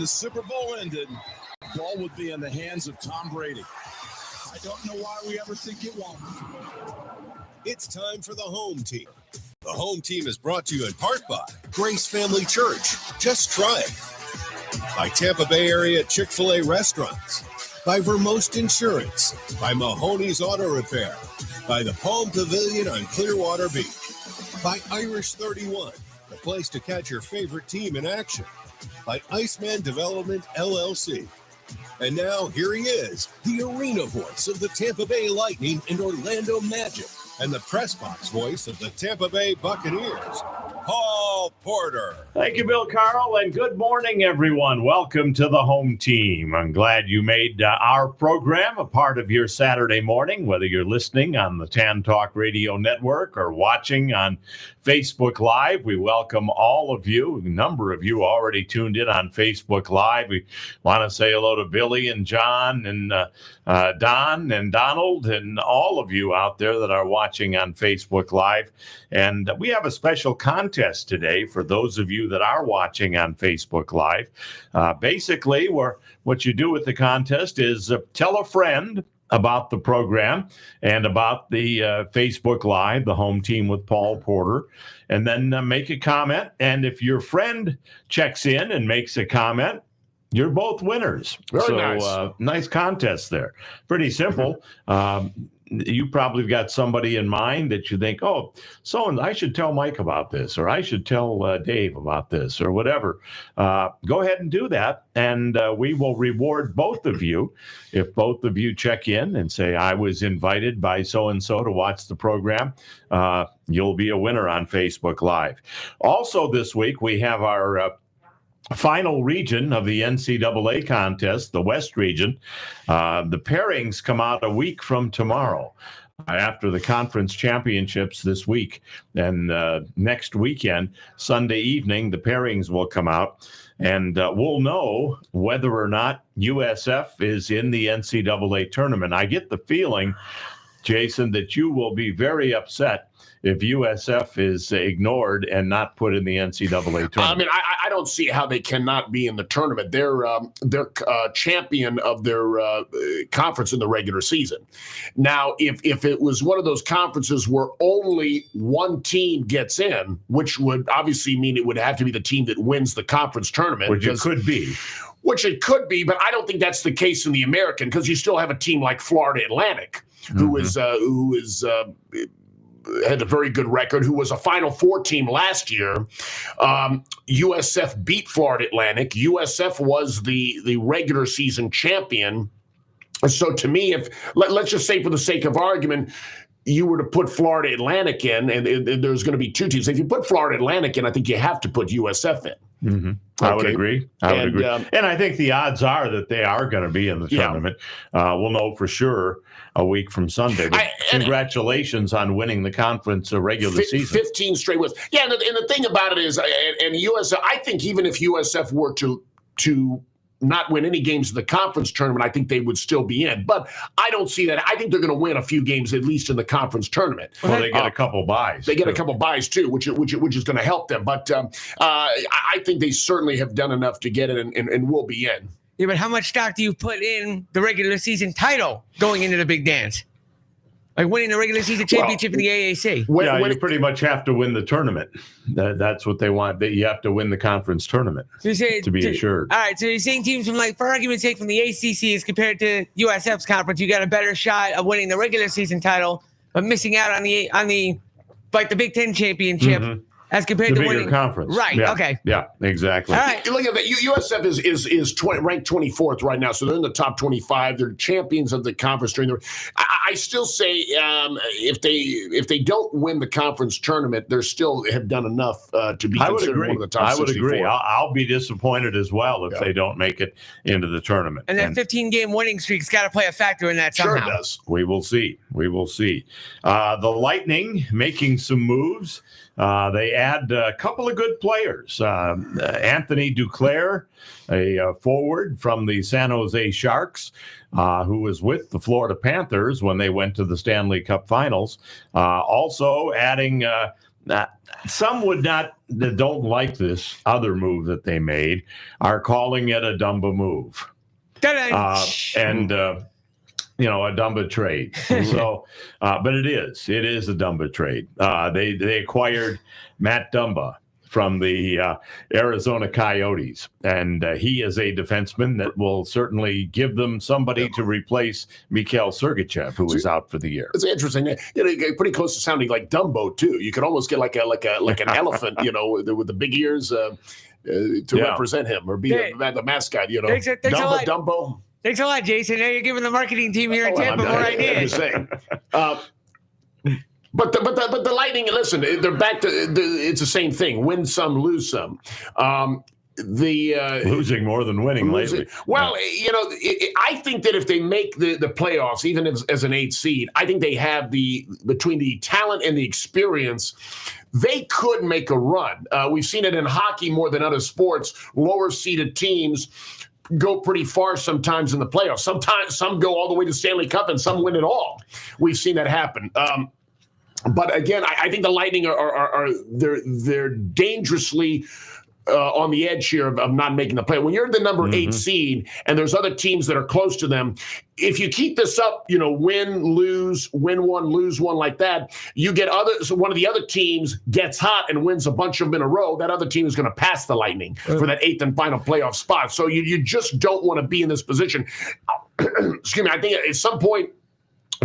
the Super Bowl ended, the ball would be in the hands of Tom Brady. I don't know why we ever think it won't. It's time for the home team. The home team is brought to you in part by Grace Family Church. Just try it. By Tampa Bay area Chick-fil-A restaurants. By Vermost Insurance. By Mahoney's Auto Repair. By the Palm Pavilion on Clearwater Beach. By Irish 31, the place to catch your favorite team in action. By Iceman Development, LLC. And now, here he is, the arena voice of the Tampa Bay Lightning and Orlando Magic, and the press box voice of the Tampa Bay Buccaneers, Paul Porter. Thank you, Bill Carl, and good morning, everyone. Welcome to the home team. I'm glad you made our program a part of your Saturday morning, whether you're listening on the TAN Talk Radio Network or watching on Facebook Live. We welcome all of you. A number of you already tuned in on Facebook Live. We want to say hello to Billy and John and Don and Donald and all of you out there that are watching on Facebook Live. And we have a special contest today for those of you that are watching on Facebook Live. Basically, what you do with the contest is tell a friend about the program and about the Facebook Live, the home team with Paul Porter, and then make a comment. And if your friend checks in and makes a comment, you're both winners. Very nice. Nice contest there. Pretty simple. You probably got somebody in mind that you think, oh, I should tell Mike about this, or I should tell Dave about this, or whatever. Go ahead and do that, and we will reward both of you if both of you check in and say, I was invited by so-and-so to watch the program. You'll be a winner on Facebook Live. Also this week, we have our final region of the NCAA contest, the West region. The pairings come out a week from tomorrow after the conference championships this week. And next weekend, Sunday evening, the pairings will come out. And we'll know whether or not USF is in the NCAA tournament. I get the feeling, Jason, that you will be very upset if USF is ignored and not put in the NCAA tournament. I mean, I don't see how they cannot be in the tournament. They're champion of their conference in the regular season. Now, if it was one of those conferences where only one team gets in, which would obviously mean it would have to be the team that wins the conference tournament. Which it could be. Which it could be, but I don't think that's the case in the American, because you still have a team like Florida Atlantic, who had a very good record, who was a Final Four team last year. USF beat Florida Atlantic. USF was the regular season champion. So to me, let's just say for the sake of argument, you were to put Florida Atlantic in, and there's going to be two teams. If you put Florida Atlantic in, I think you have to put USF in. Mm-hmm. Okay. I would agree. And I think the odds are that they are going to be in the tournament. We'll know for sure a week from Sunday. But congratulations on winning the conference regular season. 15 straight wins. Yeah, and the thing about it is, and USF, I think even if USF were to not win any games in the conference tournament, I think they would still be in. But I don't see that. I think they're going to win a few games, at least in the conference tournament. Well, they get a couple buys. They get a couple buys, too, which is going to help them. But I think they certainly have done enough to get it and will be in. Yeah, but how much stock do you put in the regular season title going into the big dance? Like winning the regular season championship in the AAC. You pretty much have to win the tournament. That's what they want. That you have to win the conference tournament to be assured. All right, so you're saying teams from, like, for argument's sake, from the ACC as compared to USF's conference, you got a better shot of winning the regular season title, but missing out on the like the Big Ten championship. Mm-hmm. As compared the to bigger conference. Right, yeah. Okay. Yeah, exactly. All right. Look at that. USF is ranked 24th right now, so they're in the top 25. They're champions of the conference during the. I still say if they don't win the conference tournament, they still have done enough to be considered one of the top 64. I would agree. I'll be disappointed as well if they don't make it into the tournament. And that 15-game winning streak's got to play a factor in that somehow. Sure it does. We will see. The Lightning making some moves. They add a couple of good players. Anthony Duclair, a forward from the San Jose Sharks, who was with the Florida Panthers when they went to the Stanley Cup Finals. Also adding some would not, that don't like this other move that they made, are calling it a Dumba move. A Dumba trade. So, but it is a Dumba trade. They acquired Matt Dumba from the Arizona Coyotes, and he is a defenseman that will certainly give them somebody to replace Mikhail Sergachev, who is out for the year. It's interesting. Pretty close to sounding like Dumbo too. You could almost get like an elephant, with the big ears to represent him or be the mascot. Dumbo, Dumbo. Thanks a lot, Jason. Now you're giving the marketing team here in Tampa more ideas. But the Lightning, listen, they're back to it's the same thing. Win some, lose some. Losing more than winning lately. Well, I think that if they make the playoffs, even as an 8th seed, I think they have between the talent and the experience, they could make a run. We've seen it in hockey more than other sports. Lower seeded teams go pretty far sometimes in the playoffs. Sometimes some go all the way to Stanley Cup and some win it all. We've seen that happen. But again, I think the Lightning they're dangerously on the edge here of not making the play. When you're the number 8 seed and there's other teams that are close to them, if you keep this up, win, lose, win one, lose one like that, you get one of the other teams gets hot and wins a bunch of them in a row. That other team is going to pass the Lightning for that 8th and final playoff spot. So you just don't want to be in this position. Excuse me. I think at some point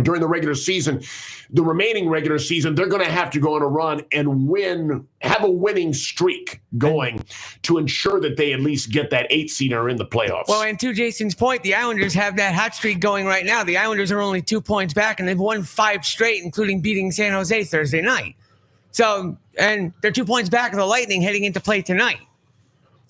during the regular season, the remaining regular season, they're going to have to go on a run and have a winning streak going to ensure that they at least get that 8-seeder in the playoffs. Well, and to Jason's point, the Islanders have that hot streak going right now. The Islanders are only 2 points back, and they've won 5 straight, including beating San Jose Thursday night. So, and they're 2 points back of the Lightning heading into play tonight.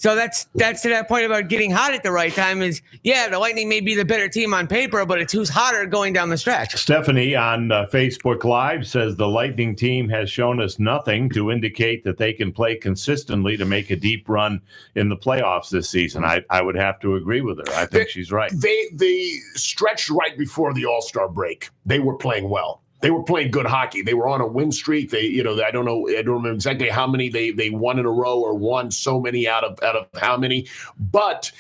So that's to that point about getting hot at the right time is, the Lightning may be the better team on paper, but it's who's hotter going down the stretch. Stephanie on Facebook Live says the Lightning team has shown us nothing to indicate that they can play consistently to make a deep run in the playoffs this season. I would have to agree with her. I think she's right. They stretched right before the All-Star break. They were playing well. They were playing good hockey. They were on a win streak. I don't remember exactly how many they won in a row or won so many out of how many. But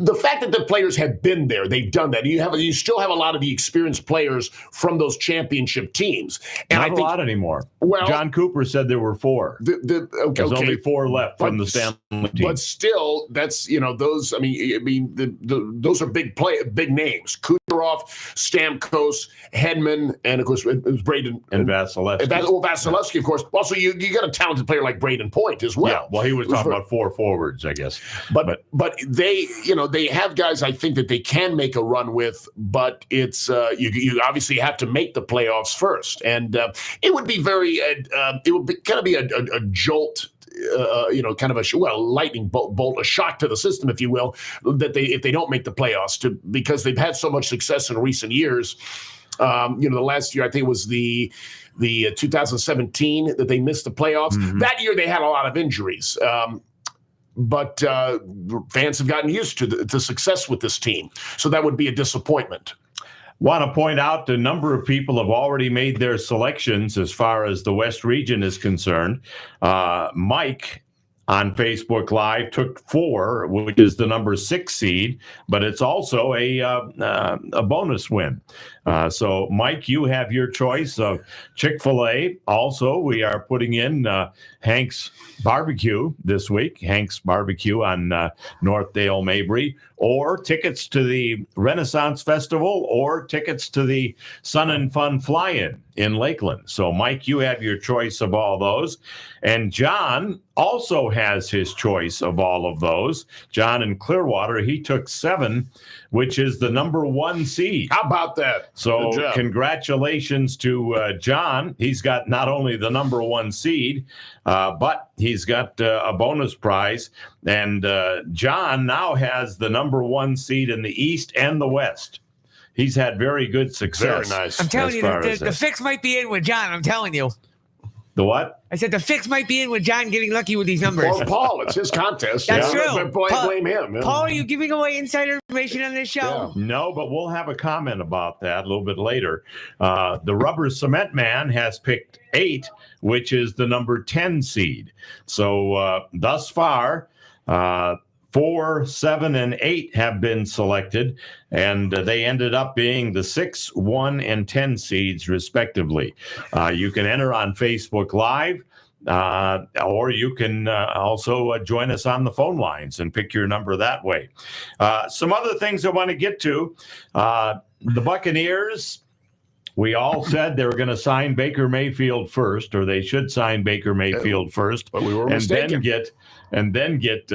the fact that the players have been there, they've done that. You still have a lot of the experienced players from those championship teams. And Not a lot anymore. Well, John Cooper said there were 4. There's only 4 left from the Stanley team. But still, that's those. Those are big names. Kucherov, Stamkos, Hedman, and of course it was Braden and Vasilevsky. Vasilevsky, of course. Also, you got a talented player like Braden Point as well. Yeah, well, he was talking about 4 forwards, I guess. But they they have guys I think that they can make a run with, but it's you obviously have to make the playoffs first, and it would be it would be a jolt. Kind of a lightning bolt, a shock to the system, if you will, that if they don't make the playoffs, because they've had so much success in recent years. The last year I think it was the 2017 that they missed the playoffs. Mm-hmm. That year they had a lot of injuries. But fans have gotten used to success with this team. So that would be a disappointment. Want to point out the number of people have already made their selections as far as the West region is concerned. Mike on Facebook Live took 4, which is the number 6 seed, but it's also a bonus win. So, Mike, you have your choice of Chick-fil-A. Also, we are putting in Hank's Barbecue this week, Hank's Barbecue on Northdale Mabry, or tickets to the Renaissance Festival, or tickets to the Sun and Fun Fly-In in Lakeland. So, Mike, you have your choice of all those. And John also has his choice of all of those. John in Clearwater, he took 7, which is the number 1 seed. How about that? So congratulations to John. He's got not only the number 1 seed, but he's got a bonus prize. And John now has the number 1 seed in the East and the West. He's had very good success. Very nice. I'm telling you, the fix might be in with John. I'm telling you. The what? I said the fix might be in with John getting lucky with these numbers. Or Paul, it's his contest. That's true. But blame him. Yeah. Paul, are you giving away insider information on this show? Yeah. No, but we'll have a comment about that a little bit later. The Rubber Cement Man has picked 8, which is the number 10 seed. So thus far, 4, 7, and 8 have been selected, and they ended up being the 6, 1, and 10 seeds, respectively. You can enter on Facebook Live, or you can also join us on the phone lines and pick your number that way. Some other things I want to get to. The Buccaneers, we all said they were going to sign Baker Mayfield first, or they should sign Baker Mayfield first, but we were and mistaken. then get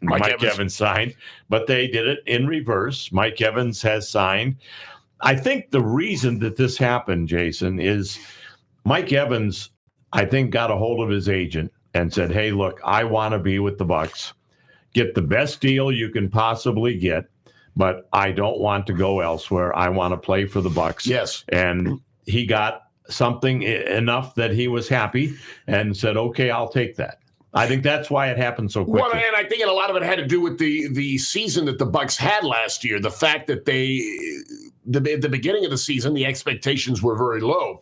Mike Evans signed. But they did it in reverse. Mike Evans has signed. I think the reason that this happened, Jason, is Mike Evans, I think, got a hold of his agent and said, hey, look, I want to be with the Bucs. Get the best deal you can possibly get, but I don't want to go elsewhere. I want to play for the Bucs. Yes. And he got something enough that he was happy and said, okay, I'll take that. I think that's why it happened so quickly. Well, and I think a lot of it had to do with the season that the Bucs had last year. The fact that at the beginning of the season, the expectations were very low.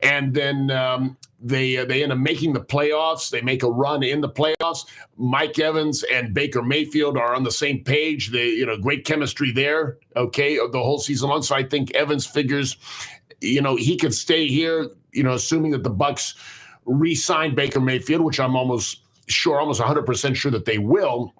And then they end up making the playoffs. They make a run in the playoffs. Mike Evans and Baker Mayfield are on the same page. Great chemistry there, okay, the whole season long. So I think Evans figures, he could stay here, assuming that the Bucs re-sign Baker Mayfield, which I'm almost 100% sure that they will.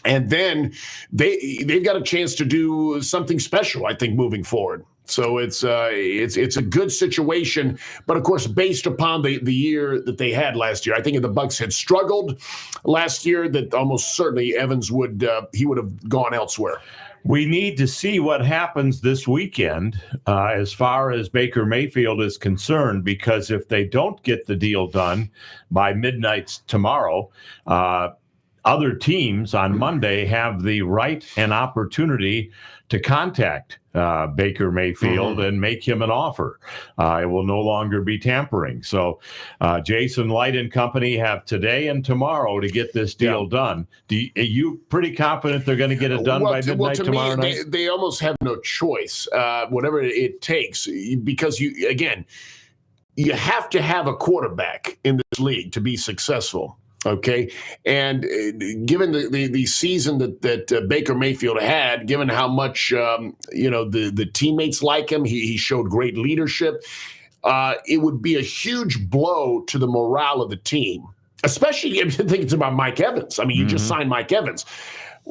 And then they've got a chance to do something special, I think, moving forward. So it's a good situation, but of course, based upon the year that they had last year, I think if the Bucs had struggled last year, that almost certainly Evans would have gone elsewhere. We need to see what happens this weekend as far as Baker Mayfield is concerned, because if they don't get the deal done by midnight tomorrow, other teams on Monday have the right and opportunity to contact Baker Mayfield and make him an offer. It will no longer be tampering. So Jason Light and company have today and tomorrow to get this deal done. Are you pretty confident they're going to get it done by midnight tomorrow night? They almost have no choice, whatever it takes, because you have to have a quarterback in this league to be successful. Okay, and given the season that Baker Mayfield had, given how much the teammates like him, he showed great leadership. It would be a huge blow to the morale of the team, especially if you think it's about Mike Evans. I mean, you just signed Mike Evans.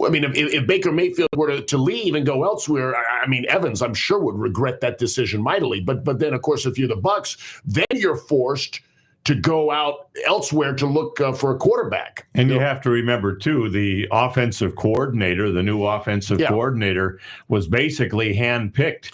I mean, if Baker Mayfield were to leave and go elsewhere, I mean, Evans, I'm sure, would regret that decision mightily. But then, of course, if you're the Bucs, then you're forced to go out elsewhere to look for a quarterback. And you have to remember, too, the offensive coordinator, the new offensive coordinator, was basically handpicked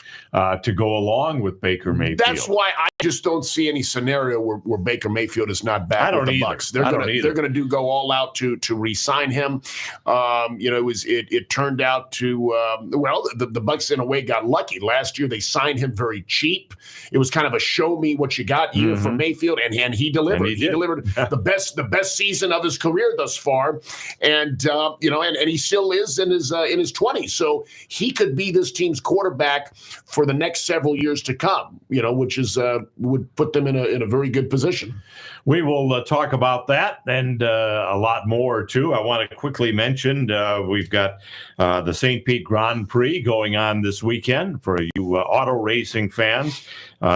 to go along with Baker Mayfield. That's why I just don't see any scenario where Baker Mayfield is not back with the Bucs. They're going to go all out to re-sign him. It turned out to the Bucs in a way got lucky. Last year they signed him very cheap. It was kind of a show me what you got year for Mayfield, and he delivered. He delivered the best season of his career thus far, and he still is in his 20s. So he could be this team's quarterback for the next several years to come. Which is would put them in a very good position. We will talk about that and a lot more, too. I want to quickly mention we've got the St. Pete Grand Prix going on this weekend for you auto racing fans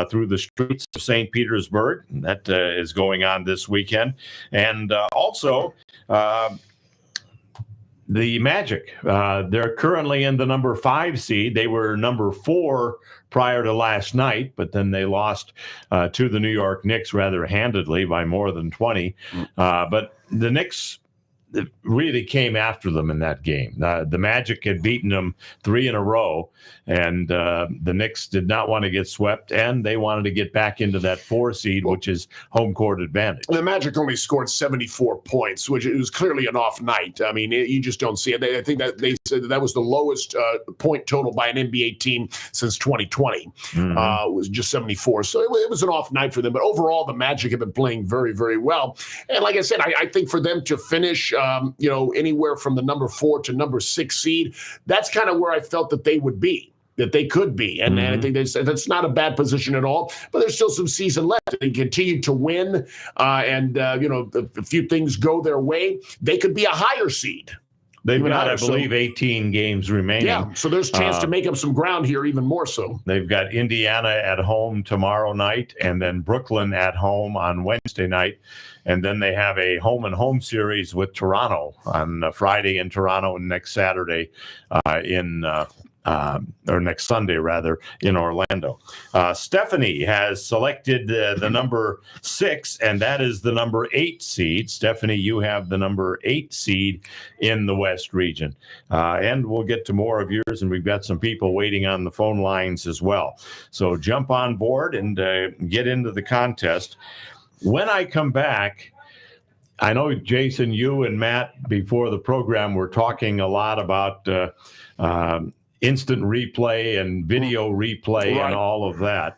through the streets of St. Petersburg. That is going on this weekend. And also the Magic. They're currently in the number 5 seed. They were number 4 prior to last night, but then they lost to the New York Knicks rather handedly by more than 20. But the Knicks, really came after them in that game. The Magic had beaten them 3 in a row, and the Knicks did not want to get swept, and they wanted to get back into that 4 seed, which is home court advantage. The Magic only scored 74 points, which it was clearly an off night. I mean, you just don't see it. I think that they said that was the lowest point total by an NBA team since 2020. It was just 74. So it was an off night for them. But overall, the Magic have been playing very, very well. And like I said, I think for them to finish, anywhere from the number 4 to number 6 seed, that's kind of where I felt that they would be, that they could be. And I think that's not a bad position at all, but there's still some season left. They continue to win, and a few things go their way, they could be a higher seed. They've got, I believe, 18 games remaining. Yeah, so there's a chance to make up some ground here even more so. They've got Indiana at home tomorrow night, and then Brooklyn at home on Wednesday night. And then they have a home-and-home series with Toronto on Friday in Toronto and next Saturday or next Sunday, rather, in Orlando. Stephanie has selected the number 6, and that is the number 8 seed. Stephanie, you have the number 8 seed in the West region. And we'll get to more of yours, and we've got some people waiting on the phone lines as well. So jump on board and get into the contest. When I come back, I know, Jason, you and Matt, before the program, were talking a lot about instant replay and video replay and all of that.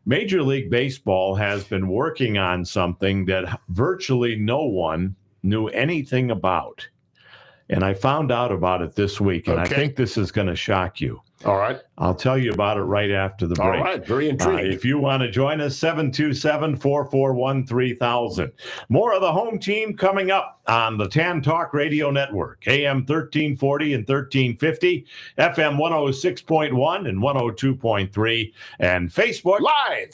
Major League Baseball has been working on something that virtually no one knew anything about. And I found out about it this week, and I think this is going to shock you. All right. I'll tell you about it right after the break. All right. Very intriguing. If you want to join us, 727-441-3000. More of the home team coming up on the TAN Talk Radio Network, AM 1340 and 1350, FM 106.1 and 102.3, and Facebook Live.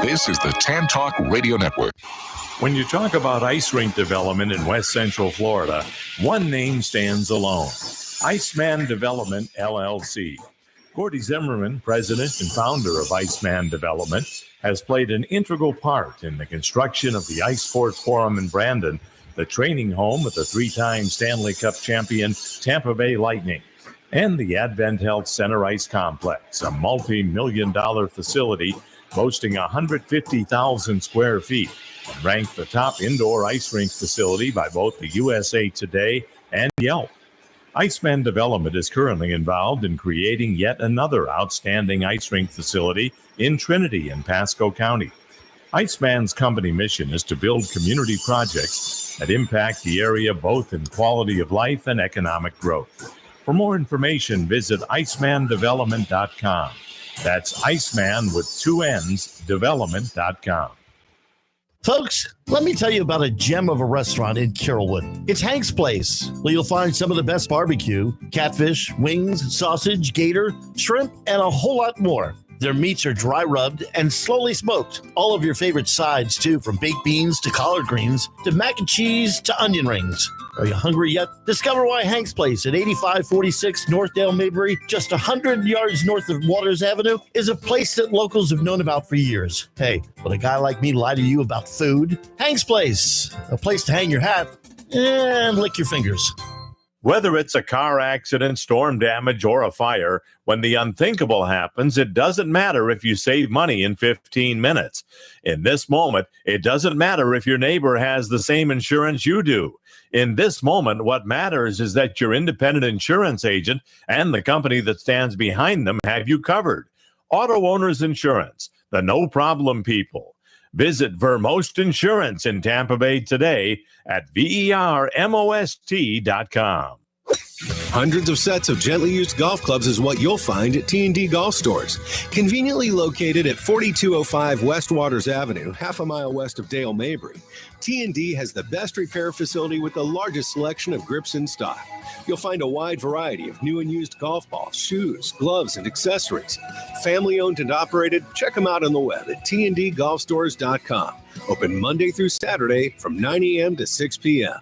This is the TAN Talk Radio Network. When you talk about ice rink development in West Central Florida, one name stands alone. Iceman Development, LLC. Gordy Zimmerman, president and founder of Iceman Development, has played an integral part in the construction of the Ice Sports Forum in Brandon, the training home of the 3-time Stanley Cup champion Tampa Bay Lightning, and the Advent Health Center Ice Complex, a multi-million-dollar facility boasting 150,000 square feet, and ranked the top indoor ice rink facility by both the USA Today and Yelp. Iceman Development is currently involved in creating yet another outstanding ice rink facility in Trinity and Pasco County. Iceman's company mission is to build community projects that impact the area both in quality of life and economic growth. For more information, visit icemandevelopment.com. That's Iceman with 2 N's, development.com. Folks, let me tell you about a gem of a restaurant in Carrollwood. It's Hank's Place, where you'll find some of the best barbecue, catfish, wings, sausage, gator, shrimp, and a whole lot more. Their meats are dry rubbed and slowly smoked. All of your favorite sides, too, from baked beans to collard greens to mac and cheese to onion rings. Are you hungry yet? Discover why Hank's Place at 8546 Northdale Maybury, just 100 yards north of Waters Avenue, is a place that locals have known about for years. Hey, would a guy like me lie to you about food? Hank's Place, a place to hang your hat and lick your fingers. Whether it's a car accident, storm damage, or a fire, when the unthinkable happens, it doesn't matter if you save money in 15 minutes. In this moment, it doesn't matter if your neighbor has the same insurance you do. In this moment, what matters is that your independent insurance agent and the company that stands behind them have you covered. Auto Owners Insurance, the no-problem people. Visit Vermost Insurance in Tampa Bay today at vermost.com. Hundreds of sets of gently used golf clubs is what you'll find at T&D Golf Stores. Conveniently located at 4205 West Waters Avenue, half a mile west of Dale Mabry, T&D has the best repair facility with the largest selection of grips in stock. You'll find a wide variety of new and used golf balls, shoes, gloves, and accessories. Family owned and operated, check them out on the web at tndgolfstores.com. Open Monday through Saturday from 9 a.m. to 6 p.m.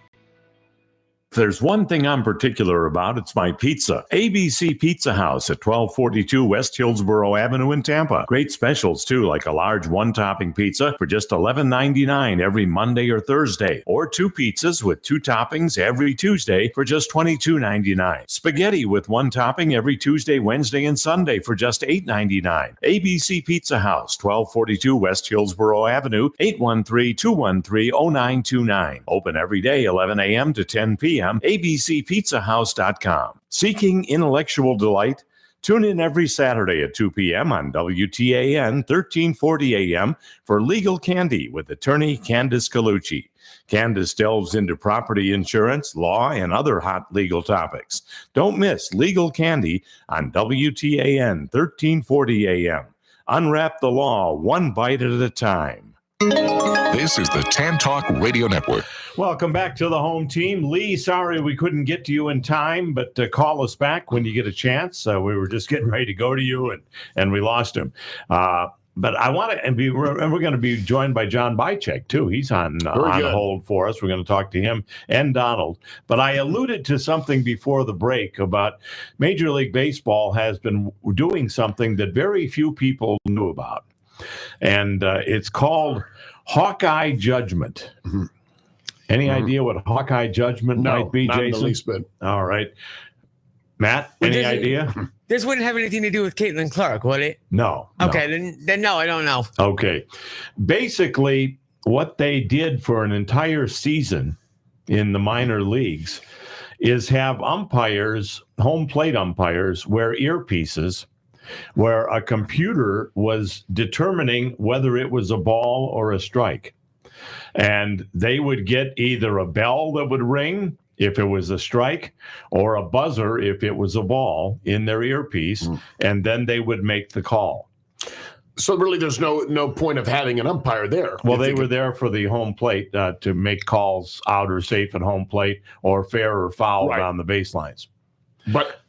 If there's one thing I'm particular about, it's my pizza. ABC Pizza House at 1242 West Hillsborough Avenue in Tampa. Great specials, too, like a large one-topping pizza for just $11.99 every Monday or Thursday, or 2 pizzas with 2 toppings every Tuesday for just $22.99. Spaghetti with 1 topping every Tuesday, Wednesday, and Sunday for just $8.99. ABC Pizza House, 1242 West Hillsborough Avenue, 813-213-0929. Open every day, 11 a.m. to 10 p.m. abcpizzahouse.com. Seeking intellectual delight? Tune in every Saturday at 2 p.m. on WTAN 1340 a.m. for Legal Candy with attorney Candace Colucci. Candace delves into property insurance, law, and other hot legal topics. Don't miss Legal Candy on WTAN 1340 a.m. Unwrap the law one bite at a time. This is the Tan Talk Radio Network. Welcome back to the home team. Lee, sorry we couldn't get to you in time, but call us back when you get a chance. We were just getting ready to go to you, and we lost him. But I want to, and we're going to be joined by John Bychek, too. He's on hold for us. We're going to talk to him and Donald. But I alluded to something before the break about Major League Baseball has been doing something that very few people knew about. And it's called Hawkeye Judgment. Mm-hmm. Any idea what Hawkeye Judgment might be, Jason? Not in the least bit. All right. Matt, any idea? This wouldn't have anything to do with Caitlin Clark, would it? No. Okay, then no, I don't know. Okay. Basically, what they did for an entire season in the minor leagues is have umpires, home plate umpires, wear earpieces where a computer was determining whether it was a ball or a strike. And they would get either a bell that would ring if it was a strike or a buzzer if it was a ball in their earpiece, and then they would make the call. So really there's no point of having an umpire there. Well, they were there for the home plate to make calls out or safe at home plate or fair or foul on the baselines. But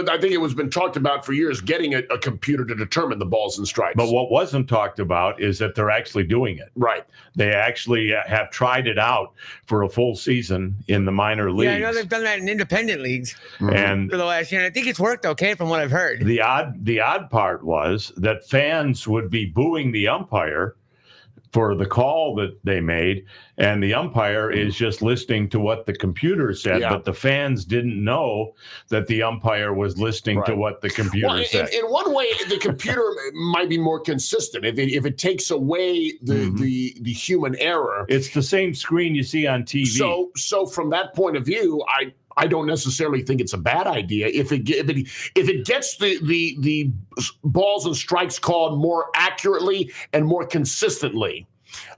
I think it was been talked about for years, getting a computer to determine the balls and strikes. But what wasn't talked about is that they're actually doing it. Right. They actually have tried it out for a full season in the minor leagues. Yeah, I know they've done that in independent leagues and for the last year. And I think it's worked okay from what I've heard. The odd part was that fans would be booing the umpire for the call that they made, and the umpire is just listening to what the computer said, but the fans didn't know that the umpire was listening to what the computer said. In one way, the computer might be more consistent. If it takes away the human error. It's the same screen you see on TV. So from that point of view, I don't necessarily think it's a bad idea if it gets the balls and strikes called more accurately and more consistently.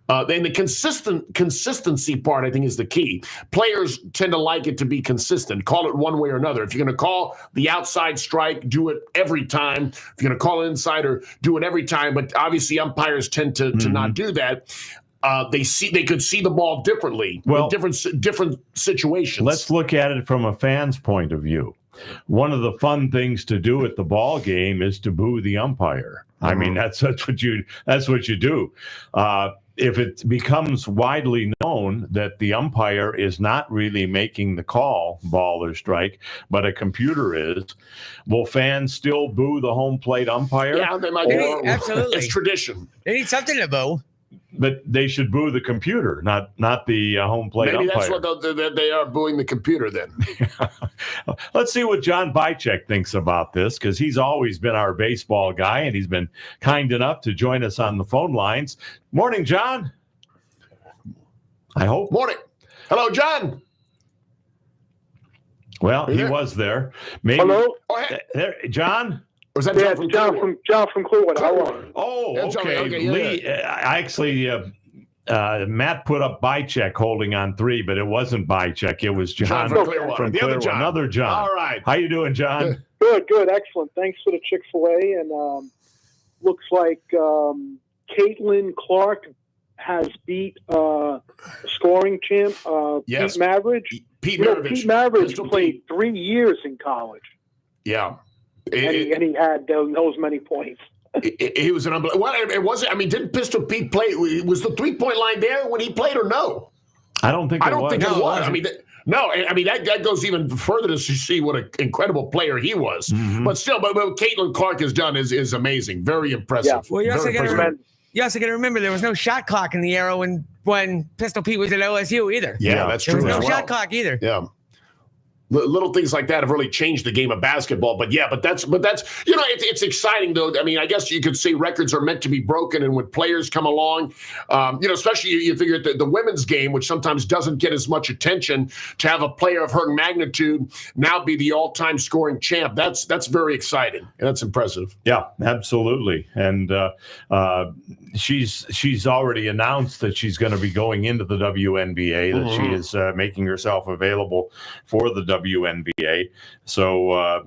Then the consistency part, I think, is the key. Players tend to like it to be consistent. Call it one way or another. If you're going to call the outside strike, do it every time. If you're going to call it insider, do it every time. But obviously, umpires tend to not do that. They could see the ball differently in different situations. Let's look at it from a fan's point of view. One of the fun things to do at the ball game is to boo the umpire. I mean, that's what you do. If it becomes widely known that the umpire is not really making the call, ball or strike, but a computer is, will fans still boo the home plate umpire? Yeah, they might. Absolutely, it's tradition. They need something to boo. But they should boo the computer, not the home plate umpire. Maybe that's what they are, booing the computer then. Let's see what John Bychek thinks about this, because he's always been our baseball guy, and he's been kind enough to join us on the phone lines. Morning, John. I hope. Morning. Hello, John. Well, he was there. Maybe. Hello? There, John? Was that John from Clearwater. How are you? Oh, John, okay. Lee, I actually, Matt put up Bychek holding on 3, but it wasn't Bychek. It was John from Clearwater. The other John. Another John. All right. How you doing, John? Good, excellent. Thanks for the Chick-fil-A. And looks like Caitlin Clark has beat scoring champ yes. Pete Maravich. Pete Maravich played 3 years in college. Yeah. And he had those many points. He was an unbelievable. Well, it wasn't. I mean, didn't Pistol Pete play? Was the 3-point line there when he played, or no? I don't think it was. I mean, No, I mean, that goes even further to see what an incredible player he was. Mm-hmm. But still, but what Caitlin Clark has done is amazing. Very impressive. Yeah. Well, you also Very got impressive. to remember there was no shot clock in the era when Pistol Pete was at OSU either. Yeah, that's There true. was no as well. shot clock either. Yeah. Little things like that have really changed the game of basketball. But that's it's exciting though. I mean, I guess you could say records are meant to be broken, and when players come along, especially you figure the women's game, which sometimes doesn't get as much attention, to have a player of her magnitude now be the all-time scoring champ. That's very exciting and that's impressive. Yeah, absolutely. And she's already announced that she's going to be going into the WNBA, that she is making herself available for the WNBA. So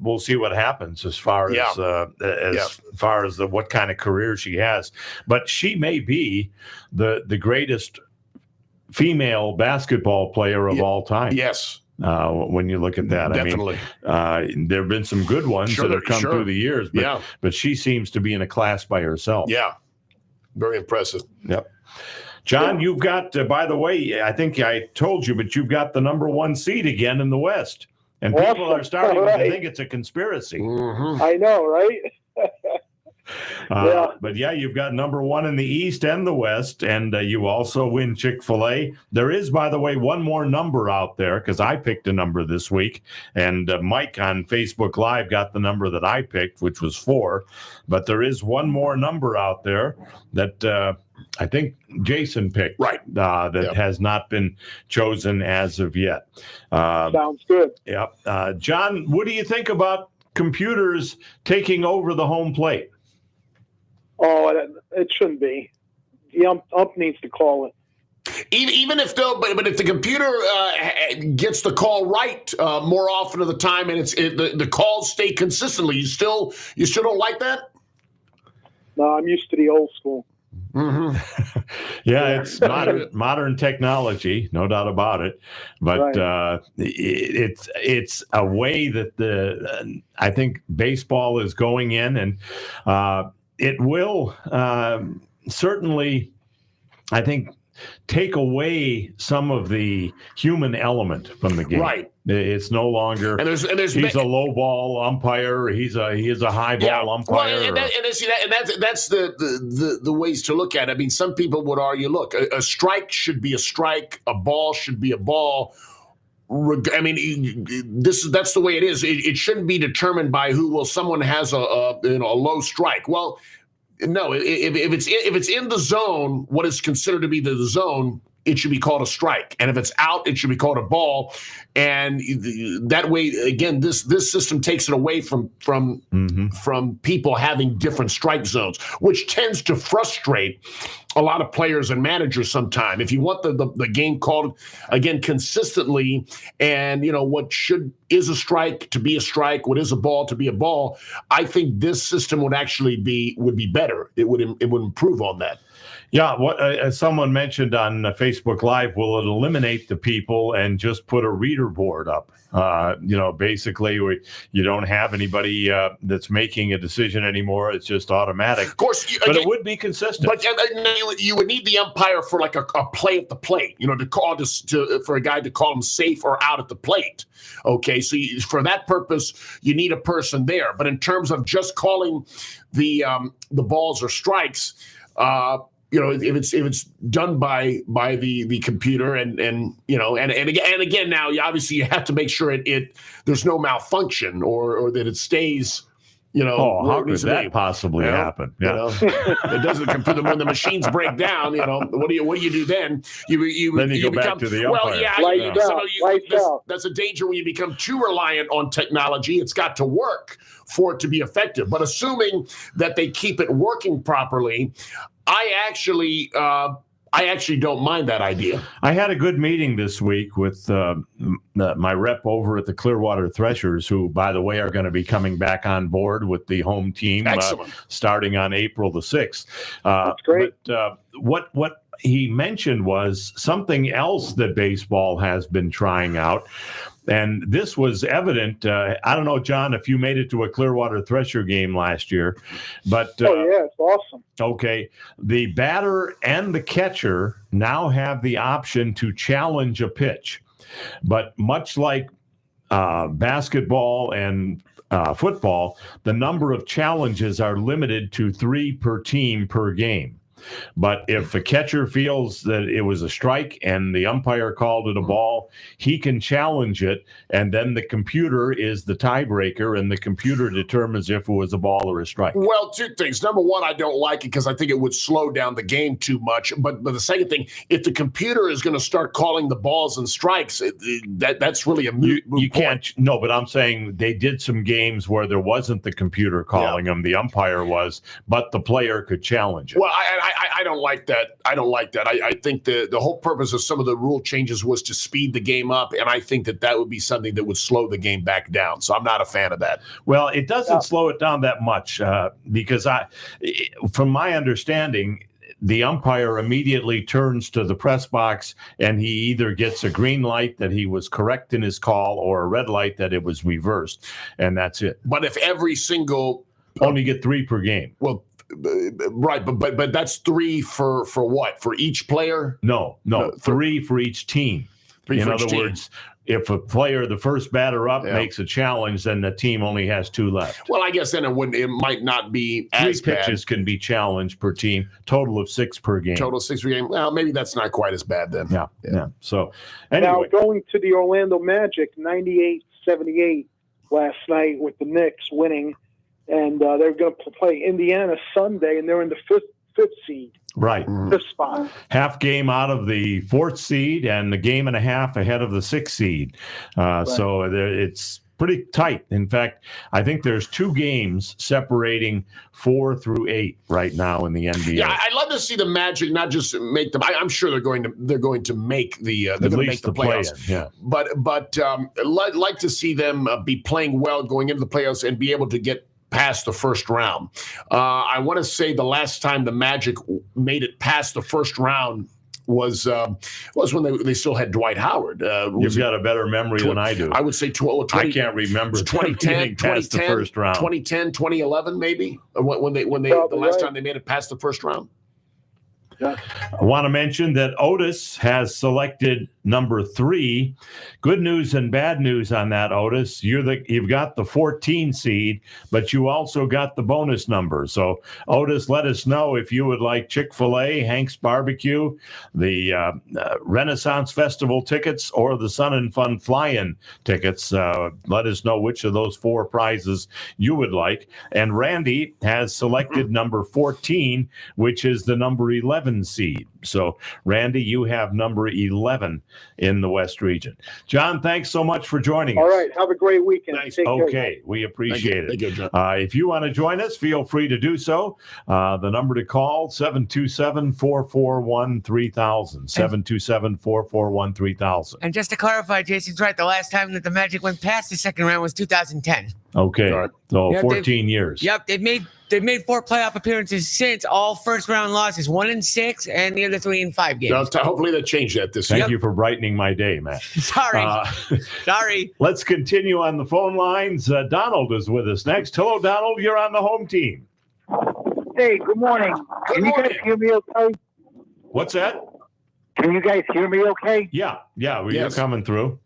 we'll see what happens as far as what kind of career she has. But she may be the greatest female basketball player of all time. Yes. When you look at that, Definitely. I mean, there have been some good ones that have come through the years, but she seems to be in a class by herself. Yeah. Very impressive. Yep. John, you've got, by the way, I think I told you, but you've got the number 1 seed again in the West. And people are starting to think it's a conspiracy. Mm-hmm. I know, right? But you've got number 1 in the East and the West, and you also win Chick-fil-A. There is, by the way, one more number out there, because I picked a number this week, and Mike on Facebook Live got the number that I picked, which was 4. But there is one more number out there that I think Jason picked, right? That has not been chosen as of yet. Sounds good. Yep. John, what do you think about computers taking over the home plate? Oh, it shouldn't be. The ump needs to call it. Even if but if the computer gets the call right more often of the time, and the calls stay consistently, you still don't like that? No, I'm used to the old school. Mm-hmm. It's modern technology, no doubt about it. But it's a way that I think baseball is going in, and it will certainly, I think, take away some of the human element from the game. Right. It's no longer. And there's he's a low ball umpire. He is a high ball umpire. Well, that's the ways to look at it. I mean, some people would argue, look, a strike should be a strike, a ball should be a ball. I mean, that's the way it is. It shouldn't be determined by someone has a low strike. Well, no, if it's in the zone, what is considered to be the zone, it should be called a strike. And if it's out, it should be called a ball. And that way, again, this system takes it away from people having different strike zones, which tends to frustrate a lot of players and managers sometimes. If you want the game called, again, consistently, and what is a strike to be a strike, what is a ball to be a ball, I think this system would be better. It would improve on that. Yeah, what as someone mentioned on Facebook Live, will it eliminate the people and just put a reader board up? Basically, you don't have anybody that's making a decision anymore. It's just automatic. Of course, but it would be consistent. But you would need the umpire for like a play at the plate. To call for a guy to call him safe or out at the plate. Okay, so for that purpose, you need a person there. But in terms of just calling the balls or strikes. If it's done by the computer and again now obviously you have to make sure there's no malfunction or that it stays. How could that possibly happen? Yeah, it doesn't. When the machines break down, what do you do then? You go back to the umpire. That's a danger when you become too reliant on technology. It's got to work for it to be effective. But assuming that they keep it working properly, I actually don't mind that idea. I had a good meeting this week with my rep over at the Clearwater Threshers, who, by the way, are going to be coming back on board with the home team starting on April the 6th. That's great. But what he mentioned was something else that baseball has been trying out. And this was evident. I don't know, John, if you made it to a Clearwater Thresher game last year, but it's awesome. Okay, the batter and the catcher now have the option to challenge a pitch. But much like basketball and football, the number of challenges are limited to 3 per team per game. But if a catcher feels that it was a strike and the umpire called it a ball, he can challenge it, and then the computer is the tiebreaker, and the computer determines if it was a ball or a strike. Well, 2 things. Number one, I don't like it because I think it would slow down the game too much. But the second thing, if the computer is going to start calling the balls and strikes, that's really a moot You point. can't. No, but I'm saying they did some games where there wasn't the computer calling them. The umpire was, but the player could challenge it. Well, I don't like that. I don't like that. I think the whole purpose of some of the rule changes was to speed the game up, and I think that would be something that would slow the game back down. So I'm not a fan of that. Well, it doesn't slow it down that much because from my understanding, the umpire immediately turns to the press box and he either gets a green light that he was correct in his call or a red light that it was reversed, and that's it. But if every single only get 3 per game. Well, right, but that's 3 for what? For each player? No, 3 for each team. In other words, if a player, the first batter up, makes a challenge, then the team only has 2 left. Well, I guess then it might not be as 3 pitches can be challenged per team, total of 6 per game. Total 6 per game. Well, maybe that's not quite as bad then. Yeah. So anyway. Now going to the Orlando Magic, 98-78 last night with the Knicks winning. And they're going to play Indiana Sunday, and they're in the fifth seed. Right. Fifth spot. Half game out of the 4th seed and a game and a half ahead of the 6th seed. So it's pretty tight. In fact, I think there's 2 games separating 4 through 8 right now in the NBA. Yeah, I'd love to see the Magic not just make them. I'm sure they're going to make the playoffs. Yeah. But I'd like to see them be playing well going into the playoffs and be able to get past the first round. I want to say the last time the Magic made it past the first round was when they still had Dwight Howard. You've got a better memory than I do. I would say 20, I can't remember 2010, past the first round. 2010, 2011 maybe, when they the last time they made it past the first round. Yeah. I want to mention that Otis has selected number 3. Good news and bad news on that, Otis. You've got the 14 seed, but you also got the bonus number. So, Otis, let us know if you would like Chick-fil-A, Hank's Barbecue, the Renaissance Festival tickets, or the Sun and Fun Fly-In tickets. Let us know which of those 4 prizes you would like. And Randy has selected number 14, which is the number 11 seed. So, Randy, you have number 11 in the West region. John, thanks so much for joining us. All right. Have a great weekend. Nice. Okay. We appreciate it. Thank you, John. If you want to join us, feel free to do so. The number to call, 727-441-3000. 727-441-3000. And just to clarify, Jason's right. The last time that the Magic went past the second round was 2010. Okay. Right. So Yeah, 14 years. Yep. They've made 4 playoff appearances since, all first round losses, 1 in 6, and the other 3 in 5 games. Hopefully they change that this year. Thank you for brightening my day, Matt. Sorry. Sorry. Let's continue on the phone lines. Donald is with us next. Hello, Donald. You're on the home team. Hey, good morning. Can you guys hear me okay? What's that? Can you guys hear me okay? Yeah. You're coming through.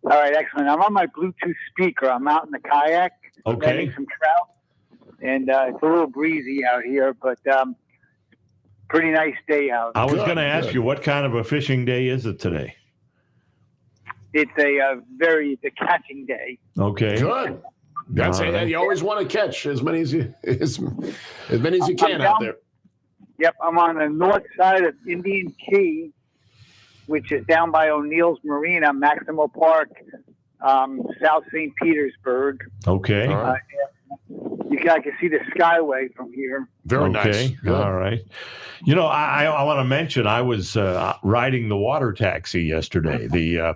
All right, excellent. I'm on my Bluetooth speaker. I'm out in the kayak. Okay. Getting some trout. And it's a little breezy out here, but pretty nice day out. I was going to ask you, what kind of a fishing day is it today? It's a catching day. Okay. Good. That's it. You always want to catch as many as you can out there. Yep, I'm on the north side of Indian Key, which is down by O'Neill's Marina, Maximo Park, South St. Petersburg. Okay. I can see the Skyway from here. Very nice. Good. All right. You know, I want to mention I was riding the water taxi yesterday, the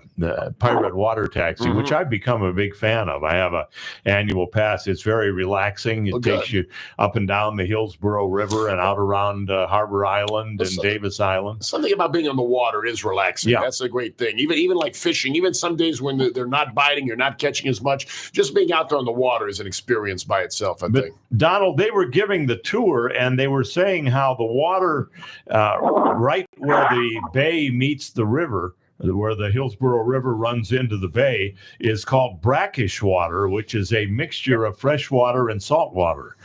pirate water taxi, which I've become a big fan of. I have a annual pass. It's very relaxing. It takes you up and down the Hillsborough River and out around Harbor Island and Davis Island. Something about being on the water is relaxing. Yeah. That's a great thing. Even like fishing, even some days when they're not biting, you're not catching as much, just being out there on the water is an experience by itself, I think. Donald, they were giving the tour and they were saying how the water right where the bay meets the river where the Hillsborough River runs into the bay, is called brackish water, which is a mixture of fresh water and salt water.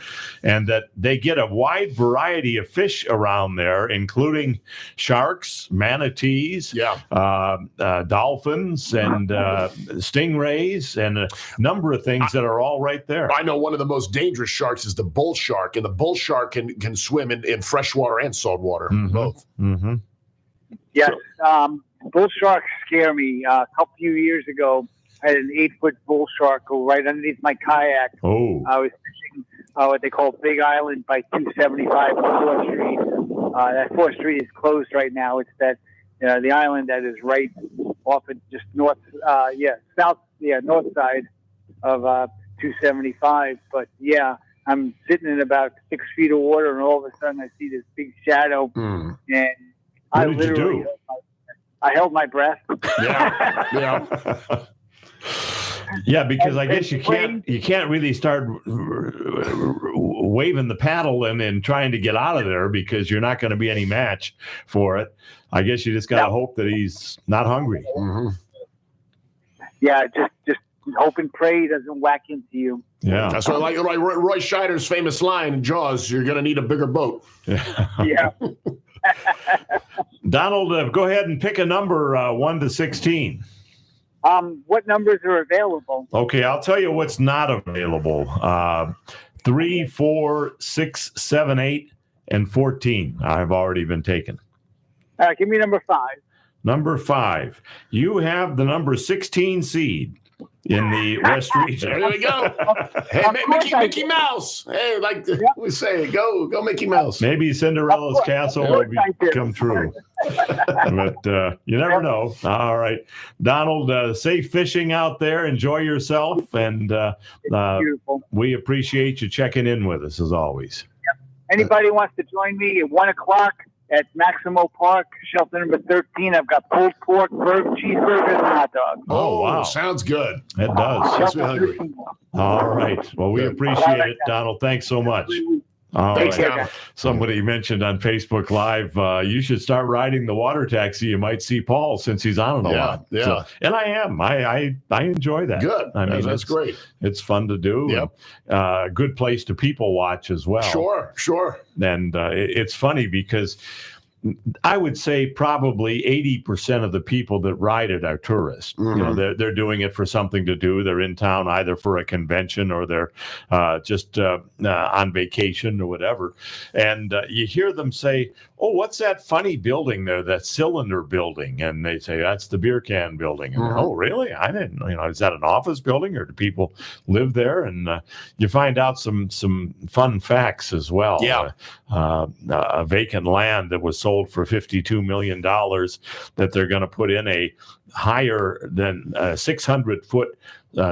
And that they get a wide variety of fish around there, including sharks, manatees, dolphins, and stingrays, and a number of things that are all right there. I know one of the most dangerous sharks is the bull shark, and the bull shark can swim in fresh water and salt water, both. Mm-hmm. Yes, bull sharks scare me. A few years ago, I had an 8-foot bull shark go right underneath my kayak. Oh. I was fishing what they call Big Island by 275 on 4th Street. That 4th Street is closed right now. It's that the island that is right off of just north side of 275. But I'm sitting in about 6 feet of water, and all of a sudden I see this big shadow, and What did you do? I held my breath. Yeah, because I guess you can't really start waving the paddle and trying to get out of there, because you're not going to be any match for it. I guess you just got to hope that he's not hungry. Mm-hmm. Yeah, just hope and pray he doesn't whack into you. Yeah, that's what like Roy Scheider's famous line in Jaws: "You're going to need a bigger boat." Yeah. Donald, go ahead and pick a number 1 to 16. What numbers are available? Okay, I'll tell you what's not available. 3, 4, 6, 7, 8, and 14. I've already been taken. Give me number 5. Number 5. You have the number 16 seed in the West region. There we go. Hey, Mickey Mouse. Hey, like we say, go Mickey Mouse. Maybe Cinderella's castle will come true. But you never know. All right. Donald, safe fishing out there. Enjoy yourself. And we appreciate you checking in with us, as always. Yep. Anybody wants to join me at 1 o'clock at Maximo Park, shelter number 13. I've got pulled pork, cheeseburgers, and hot dogs. Oh, wow. Sounds good. It does. Makes me hungry. All right. Well, we appreciate it, Donald. Thanks so much. All Thanks, right. Donald. Somebody mentioned on Facebook Live, you should start riding the water taxi. You might see Paul, since he's on it a lot. Yeah. So, and I am. I enjoy that. Good. I mean, that's great. It's fun to do. Yep. Good place to people watch as well. Sure. And it's funny because I would say probably 80% of the people that ride it are tourists. Mm-hmm. You know, they're doing it for something to do. They're in town either for a convention or they're just on vacation or whatever. And you hear them say, "Oh, what's that funny building there, that cylinder building?" And they say, "That's the beer can building." And, "Oh, really? I didn't know. You know, is that an office building, or do people live there?" And you find out some fun facts as well. Yeah. A vacant land that was sold for $52 million that they're going to put in a higher than 600-foot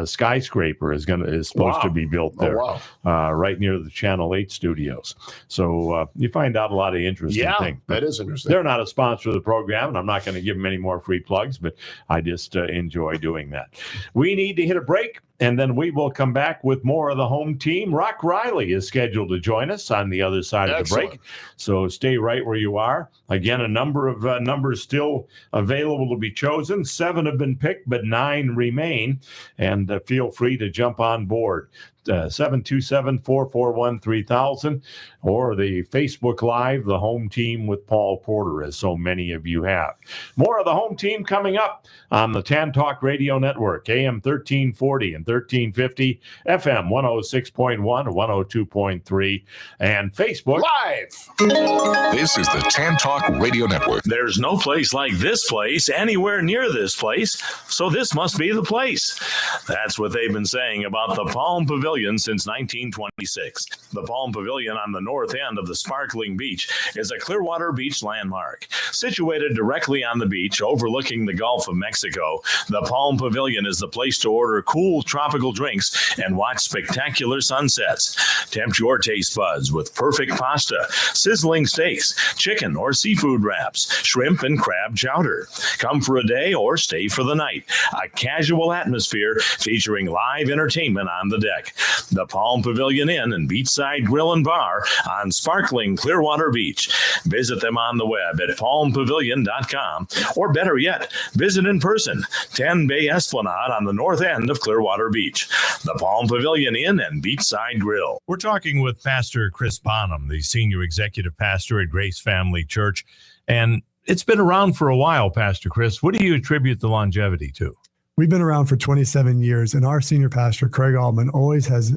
skyscraper is supposed to be built there, right near the Channel 8 studios. So you find out a lot of interesting things. That is interesting. They're not a sponsor of the program, and I'm not going to give them any more free plugs, but I just enjoy doing that. We need to hit a break, and then we will come back with more of the home team. Rock Riley is scheduled to join us on the other side of the break, so stay right where you are. Again, a number of numbers still available to be chosen. 7 have been picked, but 9 remain, and feel free to jump on board. 727-441-3000 or the Facebook Live, the home team with Paul Porter, as so many of you have. More of the home team coming up on the Tan Talk Radio Network, AM 1340 and 1350, FM 106.1 and 102.3, and Facebook Live. This is the Tan Talk Radio Network. There's no place like this place anywhere near this place, so this must be the place. That's what they've been saying about the Palm Pavilion since 1926. The Palm Pavilion on the north end of the sparkling beach is a Clearwater beach landmark. Situated directly on the beach overlooking the Gulf of Mexico, the Palm Pavilion is the place to order cool tropical drinks and watch spectacular sunsets. Tempt your taste buds with perfect pasta, sizzling steaks, chicken or seafood wraps, shrimp and crab chowder. Come for a day or stay for the night. A casual atmosphere featuring live entertainment on the deck. The Palm Pavilion Inn and Beachside Grill and Bar on sparkling Clearwater Beach. Visit them on the web at palmpavilion.com, or better yet, visit in person, 10 Bay Esplanade on the north end of Clearwater Beach. The Palm Pavilion Inn and Beachside Grill. We're talking with Pastor Chris Bonham, the senior executive pastor at Grace Family Church, and it's been around for a while, Pastor Chris. What do you attribute the longevity to? We've been around for 27 years, and our senior pastor, Craig Altman, always has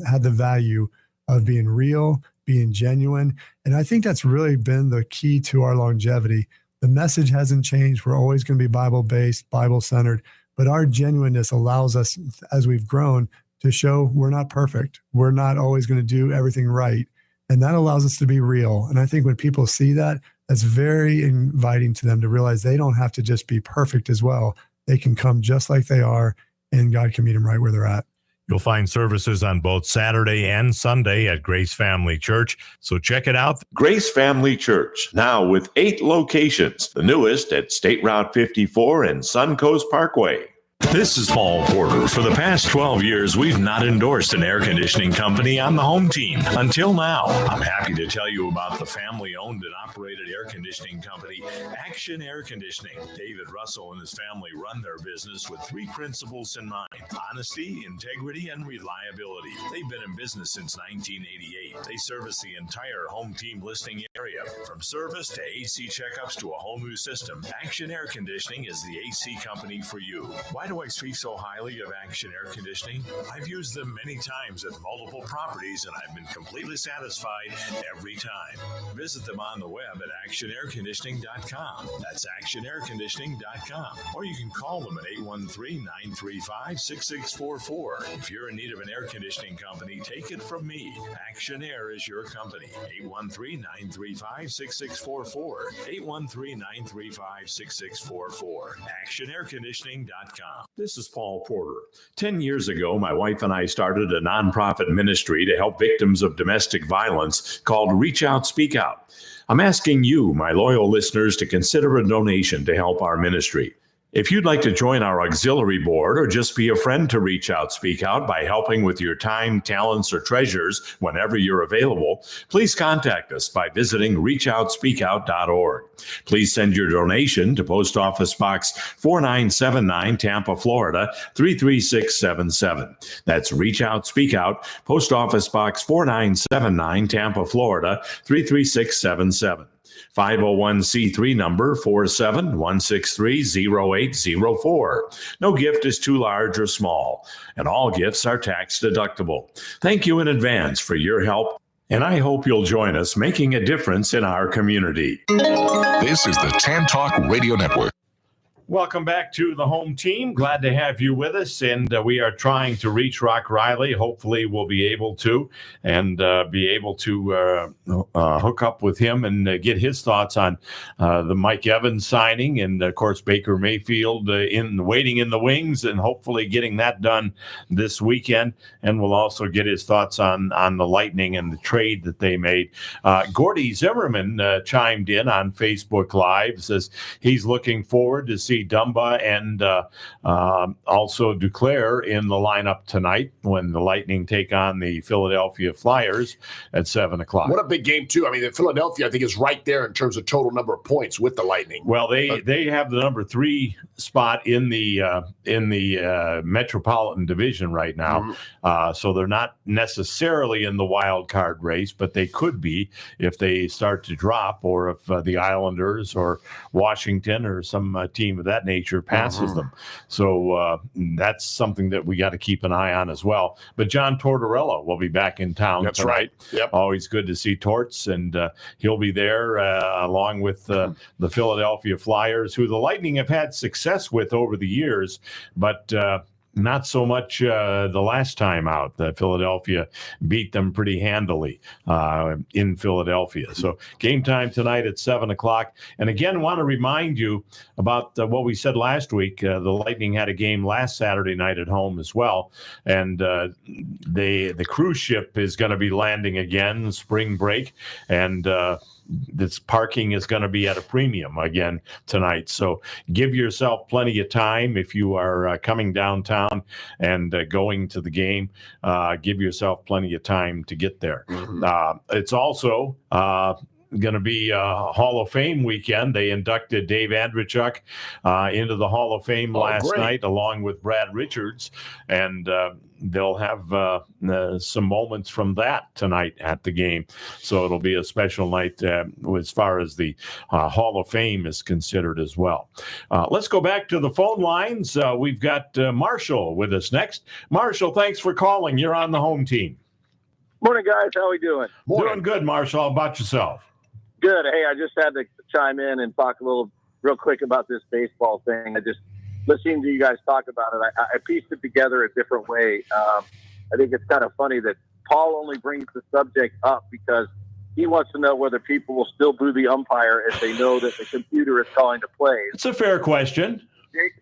had the value of being real, being genuine. And I think that's really been the key to our longevity. The message hasn't changed. We're always going to be Bible-based, Bible-centered, but our genuineness allows us, as we've grown, to show we're not perfect. We're not always going to do everything right. And that allows us to be real. And I think when people see that, that's very inviting to them to realize they don't have to just be perfect as well. They can come just like they are, and God can meet them right where they're at. You'll find services on both Saturday and Sunday at Grace Family Church, so check it out. Grace Family Church, now with 8 locations, the newest at State Route 54 and Suncoast Parkway. This is Paul Porter. For the past 12 years, we've not endorsed an air conditioning company on the home team. Until now, I'm happy to tell you about the family-owned and operated air conditioning company, Action Air Conditioning. David Russell and his family run their business with 3 principles in mind: honesty, integrity, and reliability. They've been in business since 1988. They service the entire home team listing area. From service to AC checkups to a whole new system, Action Air Conditioning is the AC company for you. Why do I speak so highly of Action Air Conditioning? I've used them many times at multiple properties, and I've been completely satisfied every time. Visit them on the web at actionairconditioning.com. That's actionairconditioning.com. Or you can call them at 813-935-6644. If you're in need of an air conditioning company, take it from me. Action Air is your company. 813-935-6644. 813-935-6644. actionairconditioning.com. This is Paul Porter. 10 years ago, my wife and I started a nonprofit ministry to help victims of domestic violence called Reach Out, Speak Out. I'm asking you, my loyal listeners, to consider a donation to help our ministry. If you'd like to join our auxiliary board or just be a friend to Reach Out, Speak Out by helping with your time, talents, or treasures whenever you're available, please contact us by visiting reachoutspeakout.org. Please send your donation to Post Office Box 4979, Tampa, Florida 33677. That's Reach Out, Speak Out, Post Office Box 4979, Tampa, Florida 33677. 501c3 number 471630804. No gift is too large or small, and all gifts are tax deductible. Thank you in advance for your help, and I hope you'll join us making a difference in our community. This is the Tan Talk Radio Network. Welcome back to the home team. Glad to have you with us. And we are trying to reach Rock Riley. Hopefully we'll be able to hook up with him and get his thoughts on the Mike Evans signing. And, of course, Baker Mayfield waiting in the wings and hopefully getting that done this weekend. And we'll also get his thoughts on the Lightning and the trade that they made. Gordy Zimmerman chimed in on Facebook Live, says he's looking forward to see Dumba and also Duclair in the lineup tonight when the Lightning take on the Philadelphia Flyers at 7:00. What a big game, too. I mean, Philadelphia, I think, is right there in terms of total number of points with the Lightning. Well, they have the number 3 spot in the Metropolitan Division right now. Mm-hmm. So they're not necessarily in the wild card race, but they could be if they start to drop, or if the Islanders or Washington or some team of that nature passes them. So that's something that we got to keep an eye on as well. But John Tortorella will be back in town tonight. Right. Yep. Always good to see Torts, and he'll be there along with the Philadelphia Flyers, who the Lightning have had success with over the years, but not so much the last time out. Philadelphia beat them pretty handily in Philadelphia. So game time tonight at 7:00. And again, want to remind you about what we said last week. The Lightning had a game last Saturday night at home as well. And the cruise ship is going to be landing again, spring break. And this parking is going to be at a premium again tonight. So give yourself plenty of time if you are coming downtown and going to the game. Give yourself plenty of time to get there. It's also going to be Hall of Fame weekend. They inducted Dave Andreychuk into the Hall of Fame last night, along with Brad Richards, and they'll have some moments from that tonight at the game. So it'll be a special night as far as the Hall of Fame is considered as well. Let's go back to the phone lines. We've got Marshall with us next. Marshall, thanks for calling. You're on the home team. Morning, guys. How are we doing? Doing good, Marshall. How about yourself? Good. Hey, I just had to chime in and talk a little real quick about this baseball thing. I just listening to you guys talk about it. I pieced it together a different way. I think it's kind of funny that Paul only brings the subject up because he wants to know whether people will still boo the umpire if they know that the computer is calling the plays. It's a fair question.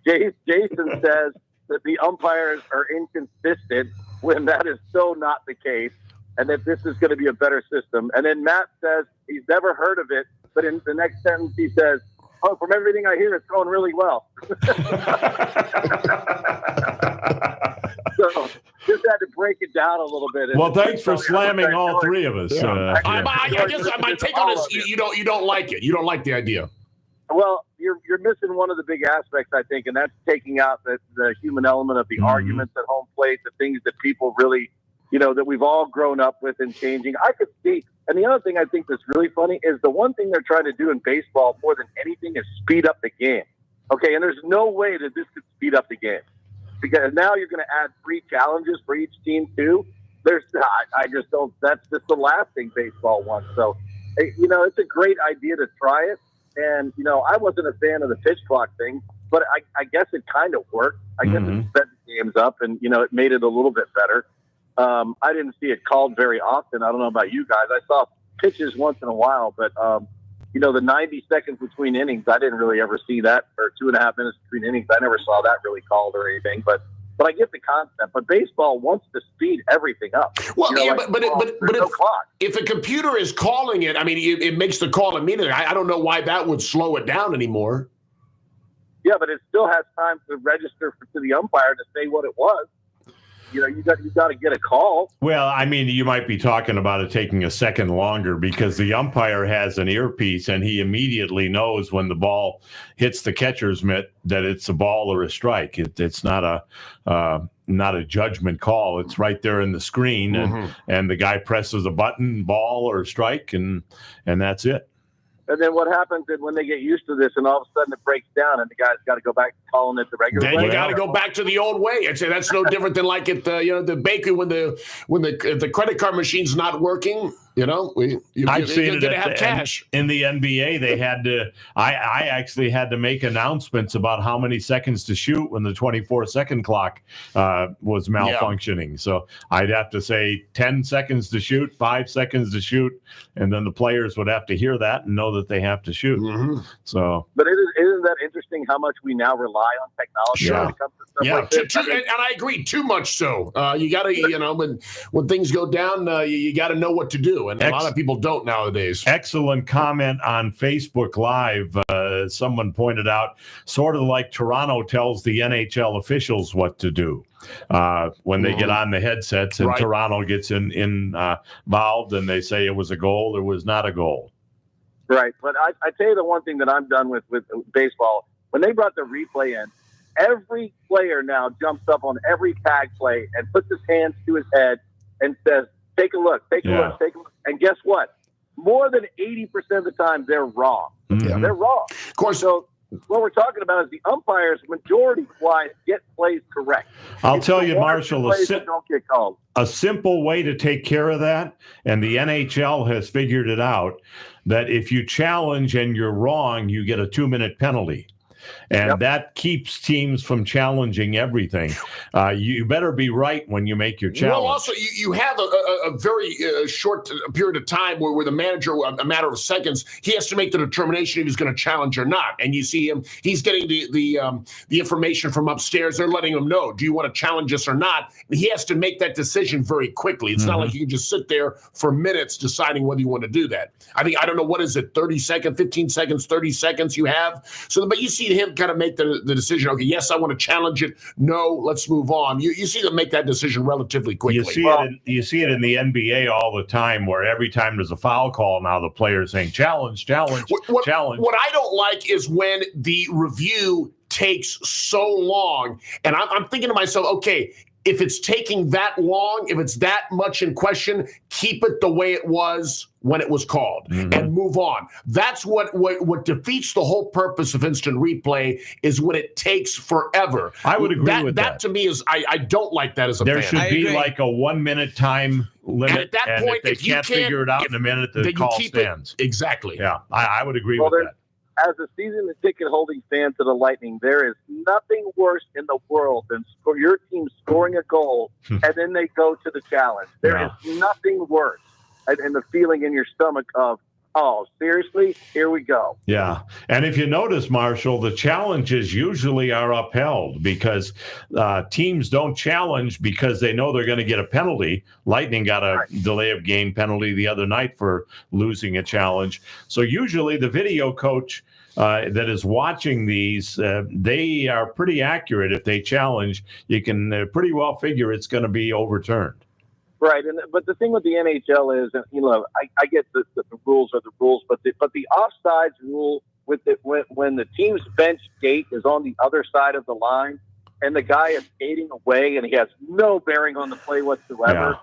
Jason says that the umpires are inconsistent when that is so not the case, and that this is going to be a better system. And then Matt says he's never heard of it, but in the next sentence he says, "Oh, from everything I hear, it's going really well." So just had to break it down a little bit. Well, thanks for slamming all three of us. I guess my take on this, you don't like it. You don't like the idea. Well, you're missing one of the big aspects, I think, and that's taking out the human element of the arguments at home plate, the things that people really, that we've all grown up with and changing. I could see. And the other thing I think that's really funny is the one thing they're trying to do in baseball more than anything is speed up the game. Okay, and there's no way that this could speed up the game because now you're going to add 3 challenges for each team too. I just don't. That's just the last thing baseball wants. So, it's a great idea to try it. And I wasn't a fan of the pitch clock thing, but I guess it kind of worked. I guess it sped the games up, and it made it a little bit better. I didn't see it called very often. I don't know about you guys. I saw pitches once in a while, but the 90 seconds between innings, I didn't really ever see that, or 2.5 minutes between innings. I never saw that really called or anything. But I get the concept. But baseball wants to speed everything up. Well, if a computer is calling it, I mean, it makes the call immediately. I don't know why that would slow it down anymore. Yeah, but it still has time to register to the umpire to say what it was. You got to get a call. Well, I mean, you might be talking about it taking a second longer because the umpire has an earpiece and he immediately knows when the ball hits the catcher's mitt that it's a ball or a strike. It's not a judgment call. It's right there in the screen, and the guy presses a button, ball or strike, and that's it. And then what happens is when they get used to this and all of a sudden it breaks down and the guy's got to go back to calling it the regular way. Then you got to go back to the old way. I'd say that's no different than like at the bakery when the credit card machine's not working. I've seen it have cash. In the NBA, they had to. I actually had to make announcements about how many seconds to shoot when the 24-second clock was malfunctioning. Yeah. So I'd have to say 10 seconds to shoot, 5 seconds to shoot, and then the players would have to hear that and know that they have to shoot. So, but isn't that interesting how much we now rely on technology when it comes to stuff like this? And I agree, too much so. You got to, when things go down, you got to know what to do. And a lot of people don't nowadays. Excellent comment on Facebook Live. Someone pointed out, sort of like Toronto tells the NHL officials what to do when they get on the headsets, and Toronto gets involved and they say it was a goal or was not a goal. Right. But I tell you the one thing that I'm done with baseball, when they brought the replay in, every player now jumps up on every tag play and puts his hands to his head and says, take a look, take a look. And guess what? More than 80% of the time, they're wrong. They're wrong. Of course. So what we're talking about is the umpires, majority-wise, get plays correct. I'll tell you, Marshall, don't get called. A simple way to take care of that, and the NHL has figured it out, that if you challenge and you're wrong, you get a 2-minute penalty. And that keeps teams from challenging everything. You better be right when you make your challenge. Well, also, you have a very short period of time where the manager, a matter of seconds, he has to make the determination if he's going to challenge or not. And you see him, he's getting the information from upstairs. They're letting him know, do you want to challenge us or not? And he has to make that decision very quickly. It's not like you can just sit there for minutes deciding whether you want to do that. I don't know, what is it, 30 seconds, 15 seconds, 30 seconds you have? So, but you see him kind of make the decision, okay, yes, I want to challenge it. No, let's move on. You see them make that decision relatively quickly. You see it in the NBA all the time, where every time there's a foul call, now the player's saying challenge. What I don't like is when the review takes so long, and I'm thinking to myself, okay, if it's taking that long, if it's that much in question, keep it the way it was when it was called and move on. That's what defeats the whole purpose of instant replay, is when it takes forever. I would agree with that. That to me is, I don't like that as a There fan. should be like a 1 minute time limit. And at that point, if they if you can't figure it out in a minute, the call stands. Exactly. Yeah, I would agree with that. As a season ticket holding fan to the Lightning, there is nothing worse in the world than for your team scoring a goal and then they go to the challenge. There is nothing worse. And the feeling in your stomach of, oh, seriously? Here we go. Yeah. And if you notice, Marshall, the challenges usually are upheld because teams don't challenge because they know they're going to get a penalty. Lightning got a delay of game penalty the other night for losing a challenge. So usually the video coach that is watching these, they are pretty accurate. If they challenge, you can pretty well figure it's going to be overturned. Right, but the thing with the NHL is, I get the rules are the rules, but the offsides rule when the team's bench gate is on the other side of the line and the guy is skating away and he has no bearing on the play whatsoever,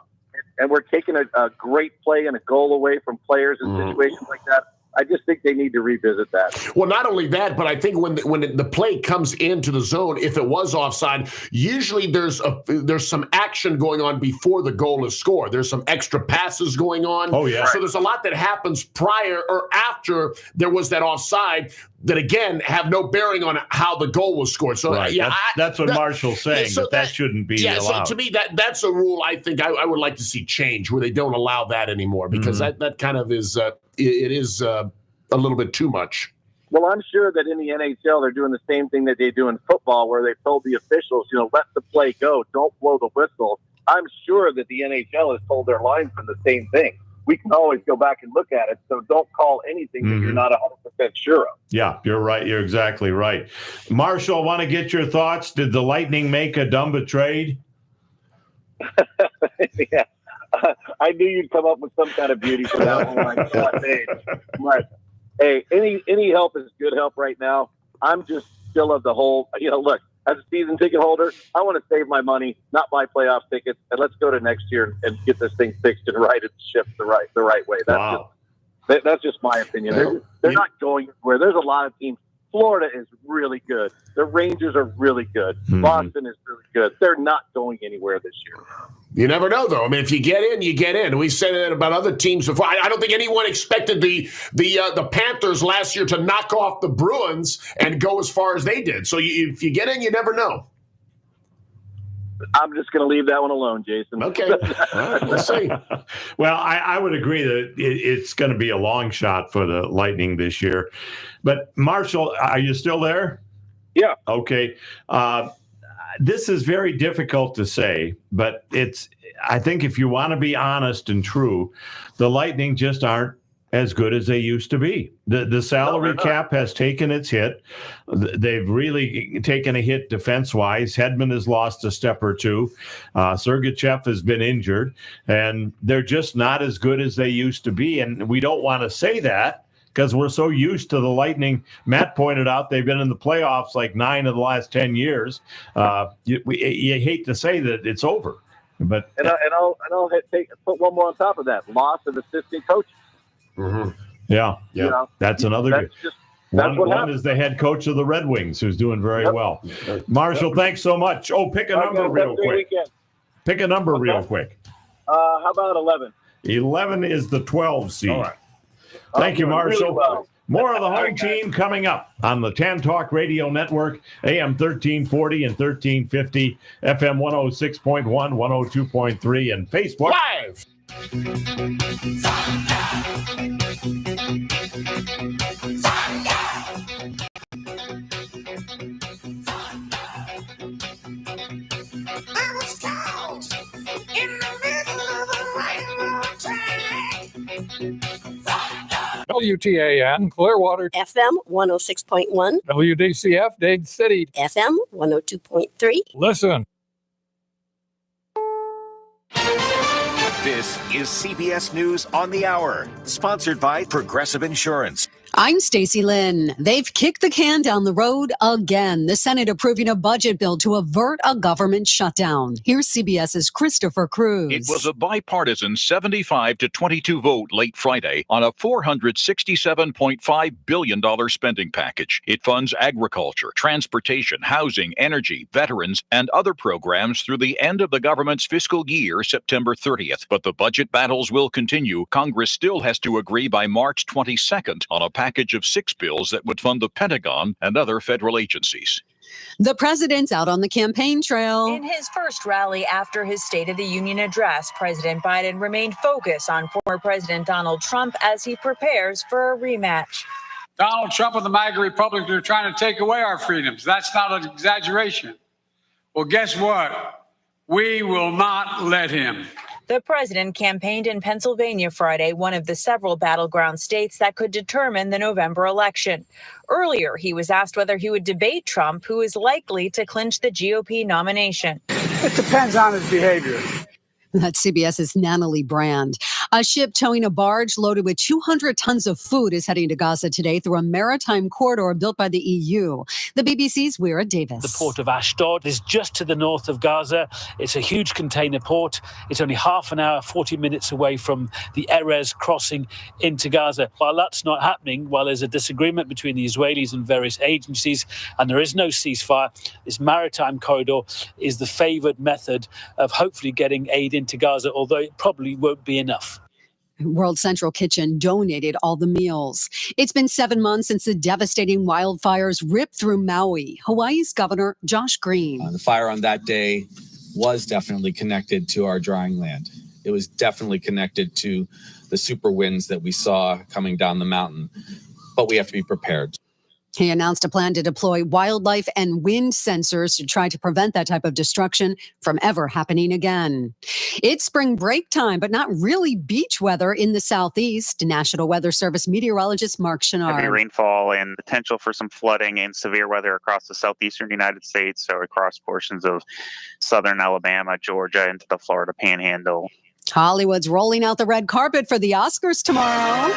and we're taking a great play and a goal away from players in situations like that. I just think they need to revisit that. Well, not only that, but I think when the play comes into the zone, if it was offside, usually there's some action going on before the goal is scored. There's some extra passes going on. Oh, yeah. So there's a lot that happens prior or after there was that offside that, again, have no bearing on how the goal was scored. So, that's what Marshall's saying, that shouldn't be allowed. So to me, that's a rule I think I would like to see change, where they don't allow that anymore, because that kind of is it is a little bit too much. Well, I'm sure that in the NHL they're doing the same thing that they do in football, where they told the officials, let the play go, don't blow the whistle. I'm sure that the NHL has told their linesmen the same thing. We can always go back and look at it, so don't call anything that you're not 100% sure of. Yeah, you're right. You're exactly right. Marshall, I want to get your thoughts. Did the Lightning make a Dumba trade? Yeah. I knew you'd come up with some kind of beauty for that one. But hey, any help is good help right now. I'm just still of the whole, look, as a season ticket holder, I want to save my money, not buy playoff tickets, and let's go to next year and get this thing fixed and righted shipped the right way. That's just my opinion. They're not going anywhere. There's a lot of teams. Florida is really good. The Rangers are really good. Boston is really good. They're not going anywhere this year. You never know, though. I mean, if you get in, you get in. We said that about other teams before. I don't think anyone expected the Panthers last year to knock off the Bruins and go as far as they did. So if you get in, you never know. I'm just going to leave that one alone, Jason. Okay. All right, let's see. Well, I would agree that it's going to be a long shot for the Lightning this year. But, Marshall, are you still there? Yeah. Okay. This is very difficult to say, but I think if you want to be honest and true, the Lightning just aren't as good as they used to be. The salary cap has taken its hit. They've really taken a hit defense-wise. Hedman has lost a step or two. Sergachev has been injured, and they're just not as good as they used to be. And we don't want to say that because we're so used to the Lightning. Matt pointed out they've been in the playoffs like 9 of the last 10 years. You hate to say that it's over, but I'll put one more on top of that: loss of assistant coaches. Mm-hmm. Yeah. That's another good. One is the head coach of the Red Wings, who's doing very well. Marshall, thanks so much. Oh, pick a number real quick. Pick a number real quick. How about 11? 11 is the 12 seed. All right. Thank you, Marshall. Really well. More of the home team coming up on the Tan Talk Radio Network, AM 1340 and 1350, FM 106.1, 102.3, and Facebook Live. I was caught in the middle of a railroad track. WTAN, Clearwater. FM 106.1. WDCF, Dade City. FM 102.3. Listen. This is CBS News on the Hour, sponsored by Progressive Insurance. I'm Stacey Lynn. They've kicked the can down the road again. The Senate approving a budget bill to avert a government shutdown. Here's CBS's Christopher Cruz. It was a bipartisan 75-22 vote late Friday on a $467.5 billion spending package. It funds agriculture, transportation, housing, energy, veterans, and other programs through the end of the government's fiscal year, September 30th. But the budget battles will continue. Congress still has to agree by March 22nd on a package of 6 bills that would fund the Pentagon and other federal agencies. The president's out on the campaign trail. In his first rally after his State of the Union address, President Biden remained focused on former President Donald Trump as he prepares for a rematch. Donald Trump and the MAGA Republicans are trying to take away our freedoms. That's not an exaggeration. Well, guess what? We will not let him. The president campaigned in Pennsylvania Friday, one of the several battleground states that could determine the November election. Earlier, he was asked whether he would debate Trump, who is likely to clinch the GOP nomination. It depends on his behavior. That's CBS's Natalie Brand. A ship towing a barge loaded with 200 tons of food is heading to Gaza today through a maritime corridor built by the EU. The BBC's Weira Davis. The port of Ashdod is just to the north of Gaza. It's a huge container port. It's only half an hour, 40 minutes away from the Erez crossing into Gaza. While that's not happening, while there's a disagreement between the Israelis and various agencies, and there is no ceasefire, this maritime corridor is the favored method of hopefully getting aid into Gaza, although it probably won't be enough. World Central Kitchen donated all the meals. It's been 7 months since the devastating wildfires ripped through Maui. Hawaii's Governor Josh Green. The fire on that day was definitely connected to our drying land. It was definitely connected to the super winds that we saw coming down the mountain. But we have to be prepared. He announced a plan to deploy wildlife and wind sensors to try to prevent that type of destruction from ever happening again. It's spring break time, but not really beach weather in the southeast. National Weather Service meteorologist Mark Chenard. Heavy rainfall and potential for some flooding and severe weather across the southeastern United States, so across portions of southern Alabama, Georgia, into the Florida Panhandle. Hollywood's rolling out the red carpet for the Oscars tomorrow.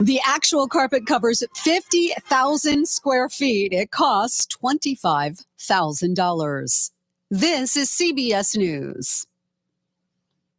The actual carpet covers 50,000 square feet. It costs $25,000. This is CBS News.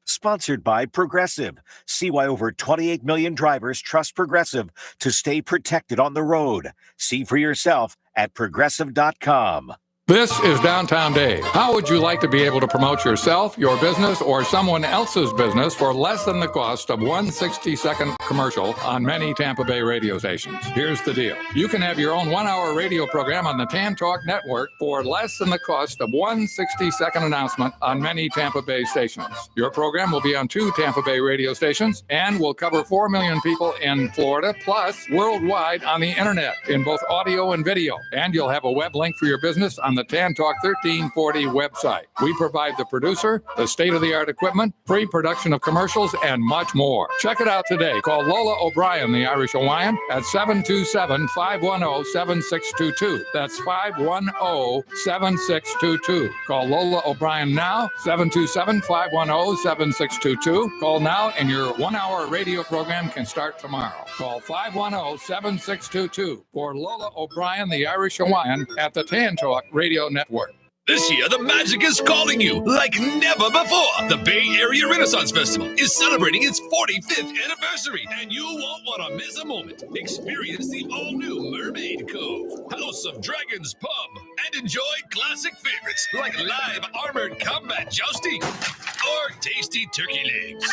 Sponsored by Progressive. See why over 28 million drivers trust Progressive to stay protected on the road. See for yourself at Progressive.com. This is Downtown Dade. How would you like to be able to promote yourself, your business, or someone else's business for less than the cost of one 60-second commercial on many Tampa Bay radio stations? Here's the deal. You can have your own 1-hour radio program on the Tan Talk Network for less than the cost of one 60-second announcement on many Tampa Bay stations. Your program will be on 2 Tampa Bay radio stations and will cover 4 million people in Florida, plus worldwide on the internet in both audio and video. And you'll have a web link for your business on the Tan Talk 1340 website. We provide the producer, the state-of-the-art equipment, free production of commercials, and much more. Check it out today. Call Lola O'Brien, the Irish Hawaiian, at 727-510-7622. That's 510-7622. Call Lola O'Brien now, 727-510-7622. Call now and your 1-hour radio program can start tomorrow. Call 510-7622 for Lola O'Brien, the Irish Hawaiian, at the Tan Talk Radio Network. This year, the magic is calling you like never before. The Bay Area Renaissance Festival is celebrating its 45th anniversary, and you won't want to miss a moment. Experience the all-new Mermaid Cove, House of Dragons Pub, and enjoy classic favorites like live armored combat jousting or tasty turkey legs.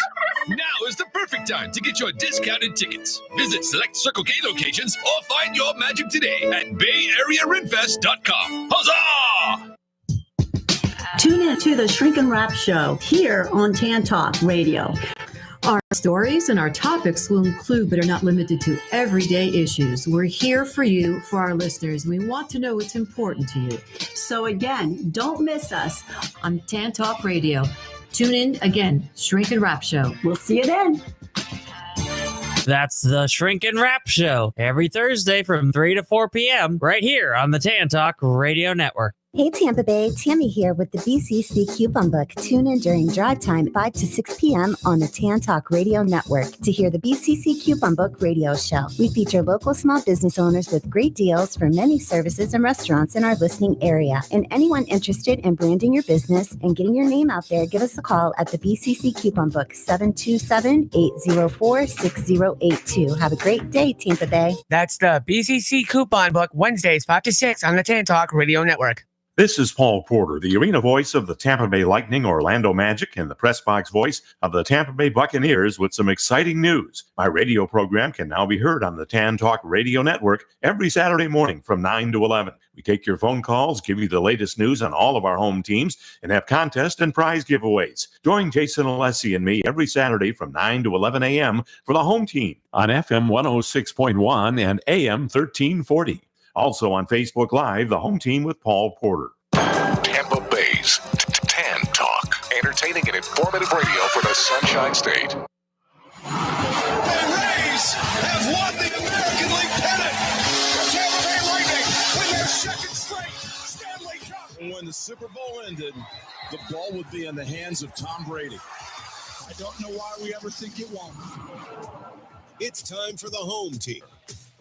Now is the perfect time to get your discounted tickets. Visit select Circle K locations or find your magic today at BayAreaRenFest.com. Huzzah! Tune in to the Shrink and Wrap Show here on Tan Talk Radio. Our stories and our topics will include, but are not limited to, everyday issues. We're here for you, for our listeners. We want to know what's important to you. So again, don't miss us on Tan Talk Radio. Tune in again, Shrink and Wrap Show. We'll see you then. That's the Shrink and Wrap Show every Thursday from 3 to 4 p.m. right here on the Tan Talk Radio Network. Hey Tampa Bay, Tammy here with the BCC Coupon Book. Tune in during drive time 5 to 6 p.m. on the Tan Talk Radio Network to hear the BCC Coupon Book radio show. We feature local small business owners with great deals for many services and restaurants in our listening area. And anyone interested in branding your business and getting your name out there, give us a call at the BCC Coupon Book, 727-804-6082. Have a great day, Tampa Bay. That's the BCC Coupon Book, Wednesdays 5 to 6 on the Tan Talk Radio Network. This is Paul Porter, the arena voice of the Tampa Bay Lightning, Orlando Magic, and the press box voice of the Tampa Bay Buccaneers with some exciting news. My radio program can now be heard on the Tan Talk Radio Network every Saturday morning from 9 to 11. We take your phone calls, give you the latest news on all of our home teams, and have contest and prize giveaways. Join Jason Alessi and me every Saturday from 9 to 11 a.m. for the home team on FM 106.1 and AM 1340. Also on Facebook Live, the home team with Paul Porter. Tampa Bay's Tan Talk. Entertaining and informative radio for the Sunshine State. The Rays have won the American League pennant. The Tampa Bay Lightning win their second straight Stanley Cup. When the Super Bowl ended, the ball would be in the hands of Tom Brady. I don't know why we ever think it won't. It's time for the home team.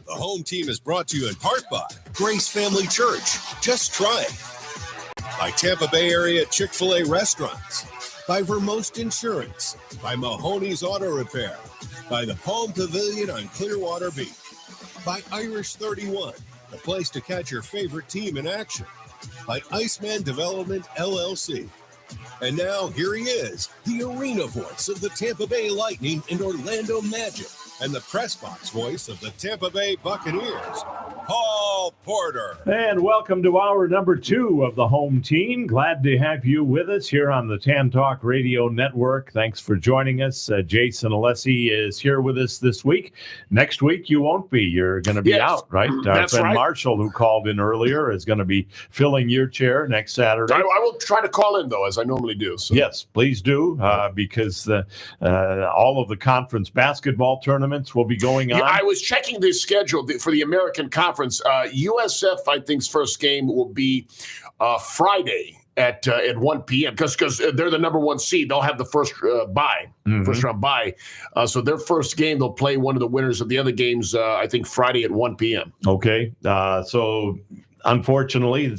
The home team is brought to you in part by Grace Family Church. Just try it. By Tampa Bay Area Chick-fil-A Restaurants. By Vermost Insurance. By Mahoney's Auto Repair. By the Palm Pavilion on Clearwater Beach. By Irish 31, the place to catch your favorite team in action. By Iceman Development, LLC. And now, here he is, the arena voice of the Tampa Bay Lightning and Orlando Magic, and the press box voice of the Tampa Bay Buccaneers, Paul Porter. And welcome to hour number 2 of the home team. Glad to have you with us here on the Tan Talk Radio Network. Thanks for joining us. Jason Alessi is here with us this week. Next week, you won't be. You're going to be out, right? That's Ben right. Marshall, who called in earlier, is going to be filling your chair next Saturday. I will try to call in, though, as I normally do. So. Yes, please do, because all of the conference basketball tournaments will be going on. Yeah, I was checking the schedule for the American Conference. USF, I think's first game will be Friday at 1 p.m. because they're the number 1 seed. They'll have the first first round bye. So their first game, they'll play one of the winners of the other games, I think Friday at 1 p.m. Okay, so unfortunately,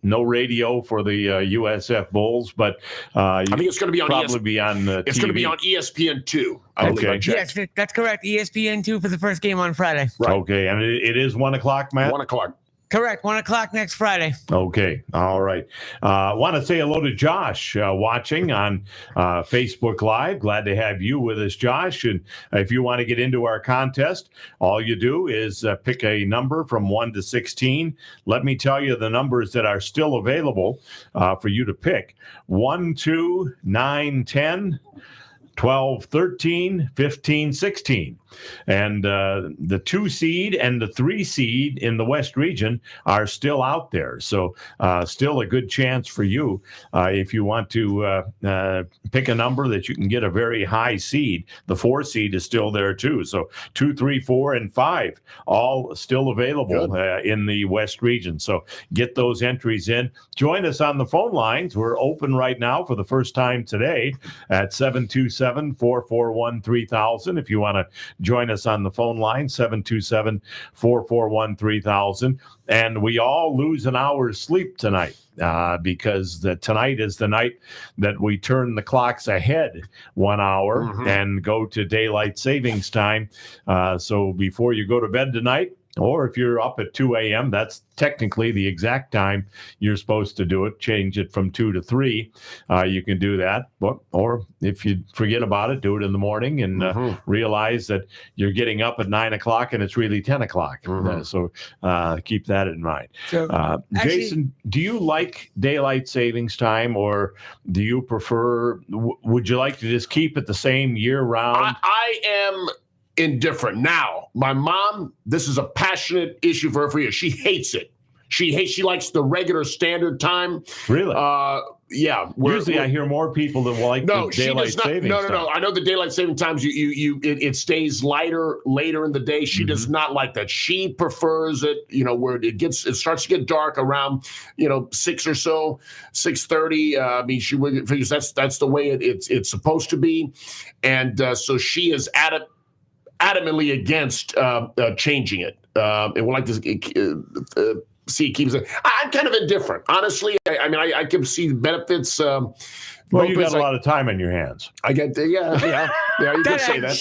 no radio for the USF Bulls, but I think it's going to be on probably be on It's TV. going to be on ESPN2. Okay. Yes, that's correct. ESPN2 for the first game on Friday. Right. Okay, and it is 1 o'clock, Matt? 1 o'clock. Correct. 1 o'clock next Friday. Okay. All right. Want to say hello to Josh watching on Facebook Live. Glad to have you with us, Josh. And if you want to get into our contest, all you do is pick a number from 1 to 16. Let me tell you the numbers that are still available for you to pick. 1, 2, 9, 10, 12, 13, 15, 16. And the 2 seed and the 3 seed in the West region are still out there. So still a good chance for you if you want to pick a number that you can get a very high seed. The 4 seed is still there too. So 2, 3, 4, and 5 all still available in the West region. So get those entries in. Join us on the phone lines. We're open right now for the first time today at 727-441-3000 if you want to join us on the phone line, 727-441-3000. And we all lose an hour's sleep tonight because tonight is the night that we turn the clocks ahead 1 hour and go to daylight savings time. So before you go to bed tonight, or if you're up at 2 a.m., that's technically the exact time you're supposed to do it. Change it from 2 to 3. You can do that. Or if you forget about it, do it in the morning and realize that you're getting up at 9 o'clock and it's really 10 o'clock. So keep that in mind. So, Jason, do you like daylight savings time, or do you prefer, would you like to just keep it the same year round? I am indifferent. Now, my mom, this is a passionate issue for her for years. She hates it. She likes the regular standard time. Really? Yeah. Usually I hear more people that like the daylight savings time. No. I know the daylight saving times, it stays lighter later in the day. She does not like that. She prefers it, where it starts to get dark around, 6 or so, 6:30. I mean, she figures that's the way it's supposed to be. And so she is adamantly against changing it. And would like to see it keeps it. I'm kind of indifferent, honestly. I can see the benefits. Well, you got a lot of time in your hands. I get yeah. You can say that.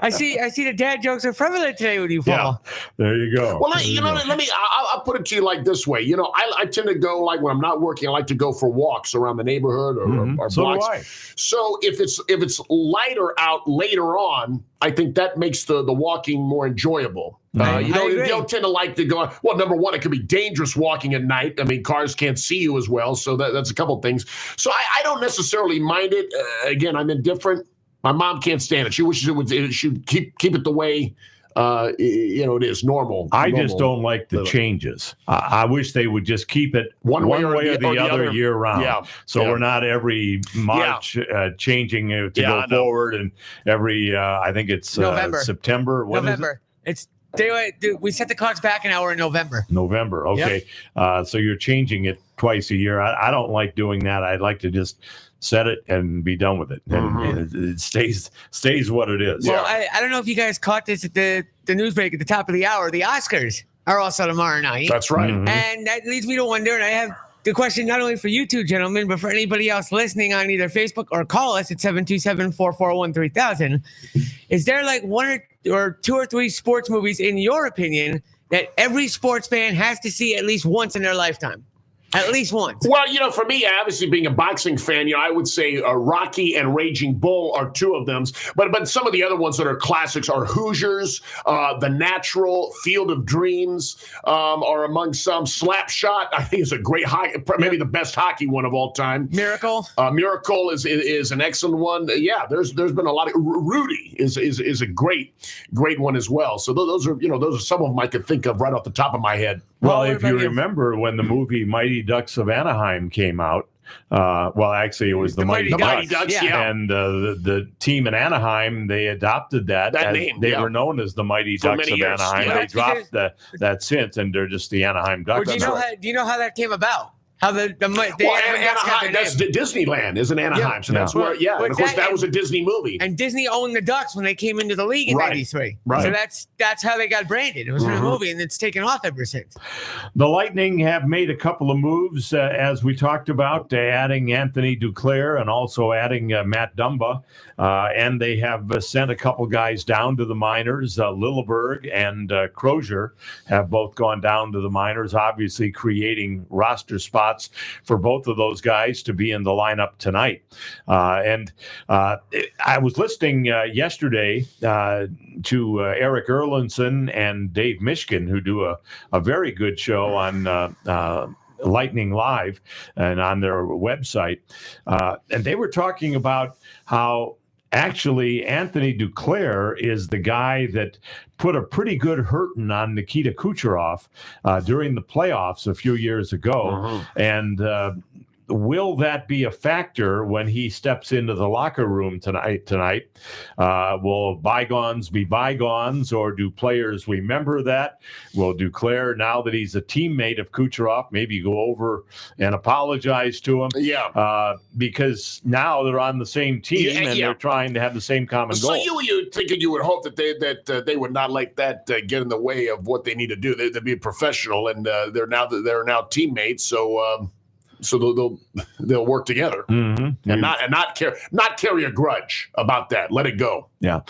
I see the dad jokes are prevalent today with you, Paul. Yeah, there you go. Well, I'll put it to you like this way. I tend to go, like when I'm not working, I like to go for walks around the neighborhood or so blocks. do I. So if it's lighter out later on, I think that makes the walking more enjoyable. You don't tend to like to go. Well, number one, it could be dangerous walking at night. I mean, cars can't see you as well, so that's a couple things. So I don't necessarily mind it. Again, I'm indifferent. My mom can't stand it. She wishes it should keep it the way it is normal. I just don't like the changes. I wish they would just keep it one way or the other year round. Yeah. So we're not every March changing it to go forward, and every I think it's November. September. What is it? It's we set the clocks back an hour in November. Okay. Yep. So you're changing it twice a year. I don't like doing that. I'd like to just set it and be done with it. And it stays what it is. Well, I don't know if you guys caught this at the news break at the top of the hour. The Oscars are also tomorrow night. That's right. And that leads me to wonder, and I have the question not only for you two gentlemen, but for anybody else listening on either Facebook or call us at 727-441-3000. Is there like one or two or three sports movies, in your opinion, that every sports fan has to see at least once in their lifetime? At least once. Well, for me, obviously being a boxing fan, I would say Rocky and Raging Bull are two of them. But some of the other ones that are classics are Hoosiers, The Natural, Field of Dreams are among some. Slapshot, I think, is a great hockey, maybe the best hockey one of all time. Miracle. Miracle is an excellent one. Yeah, there's been a lot of. Rudy is a great one as well. So those are some of them I could think of right off the top of my head. Well, if you remember when the movie Mighty Ducks of Anaheim came out, actually it was the Mighty Ducks. Yeah. And the team in Anaheim, they adopted that name. They were known as the Mighty Ducks of Anaheim. Yeah. They dropped that since, and they're just the Anaheim Ducks. Do you know how that came about? How the Anaheim, that's Disneyland, isn't Anaheim? So that's where, and of course that was a Disney movie. And Disney owned the Ducks when they came into the league in '93. Right. So that's how they got branded. It was in a movie, and it's taken off ever since. The Lightning have made a couple of moves, as we talked about, adding Anthony Duclair and also adding Matt Dumba. And they have sent a couple guys down to the minors. Lilleberg and Crozier have both gone down to the minors, obviously creating roster spots for both of those guys to be in the lineup tonight. I was listening yesterday to Eric Erlinson and Dave Mishkin, who do a very good show on Lightning Live and on their website. And they were talking about how actually Anthony Duclair is the guy that put a pretty good hurting on Nikita Kucherov during the playoffs a few years ago. And will that be a factor when he steps into the locker room tonight? Will bygones be bygones, or do players remember that? Will Duclair, now that he's a teammate of Kucherov, maybe go over and apologize to him? Yeah. Because now they're on the same team and they're trying to have the same common goal. So you thinking you would hope that they would not let that get in the way of what they need to do. They'd be professional, and they're now teammates. So they'll work together and not carry a grudge about that. Let it go. Yeah,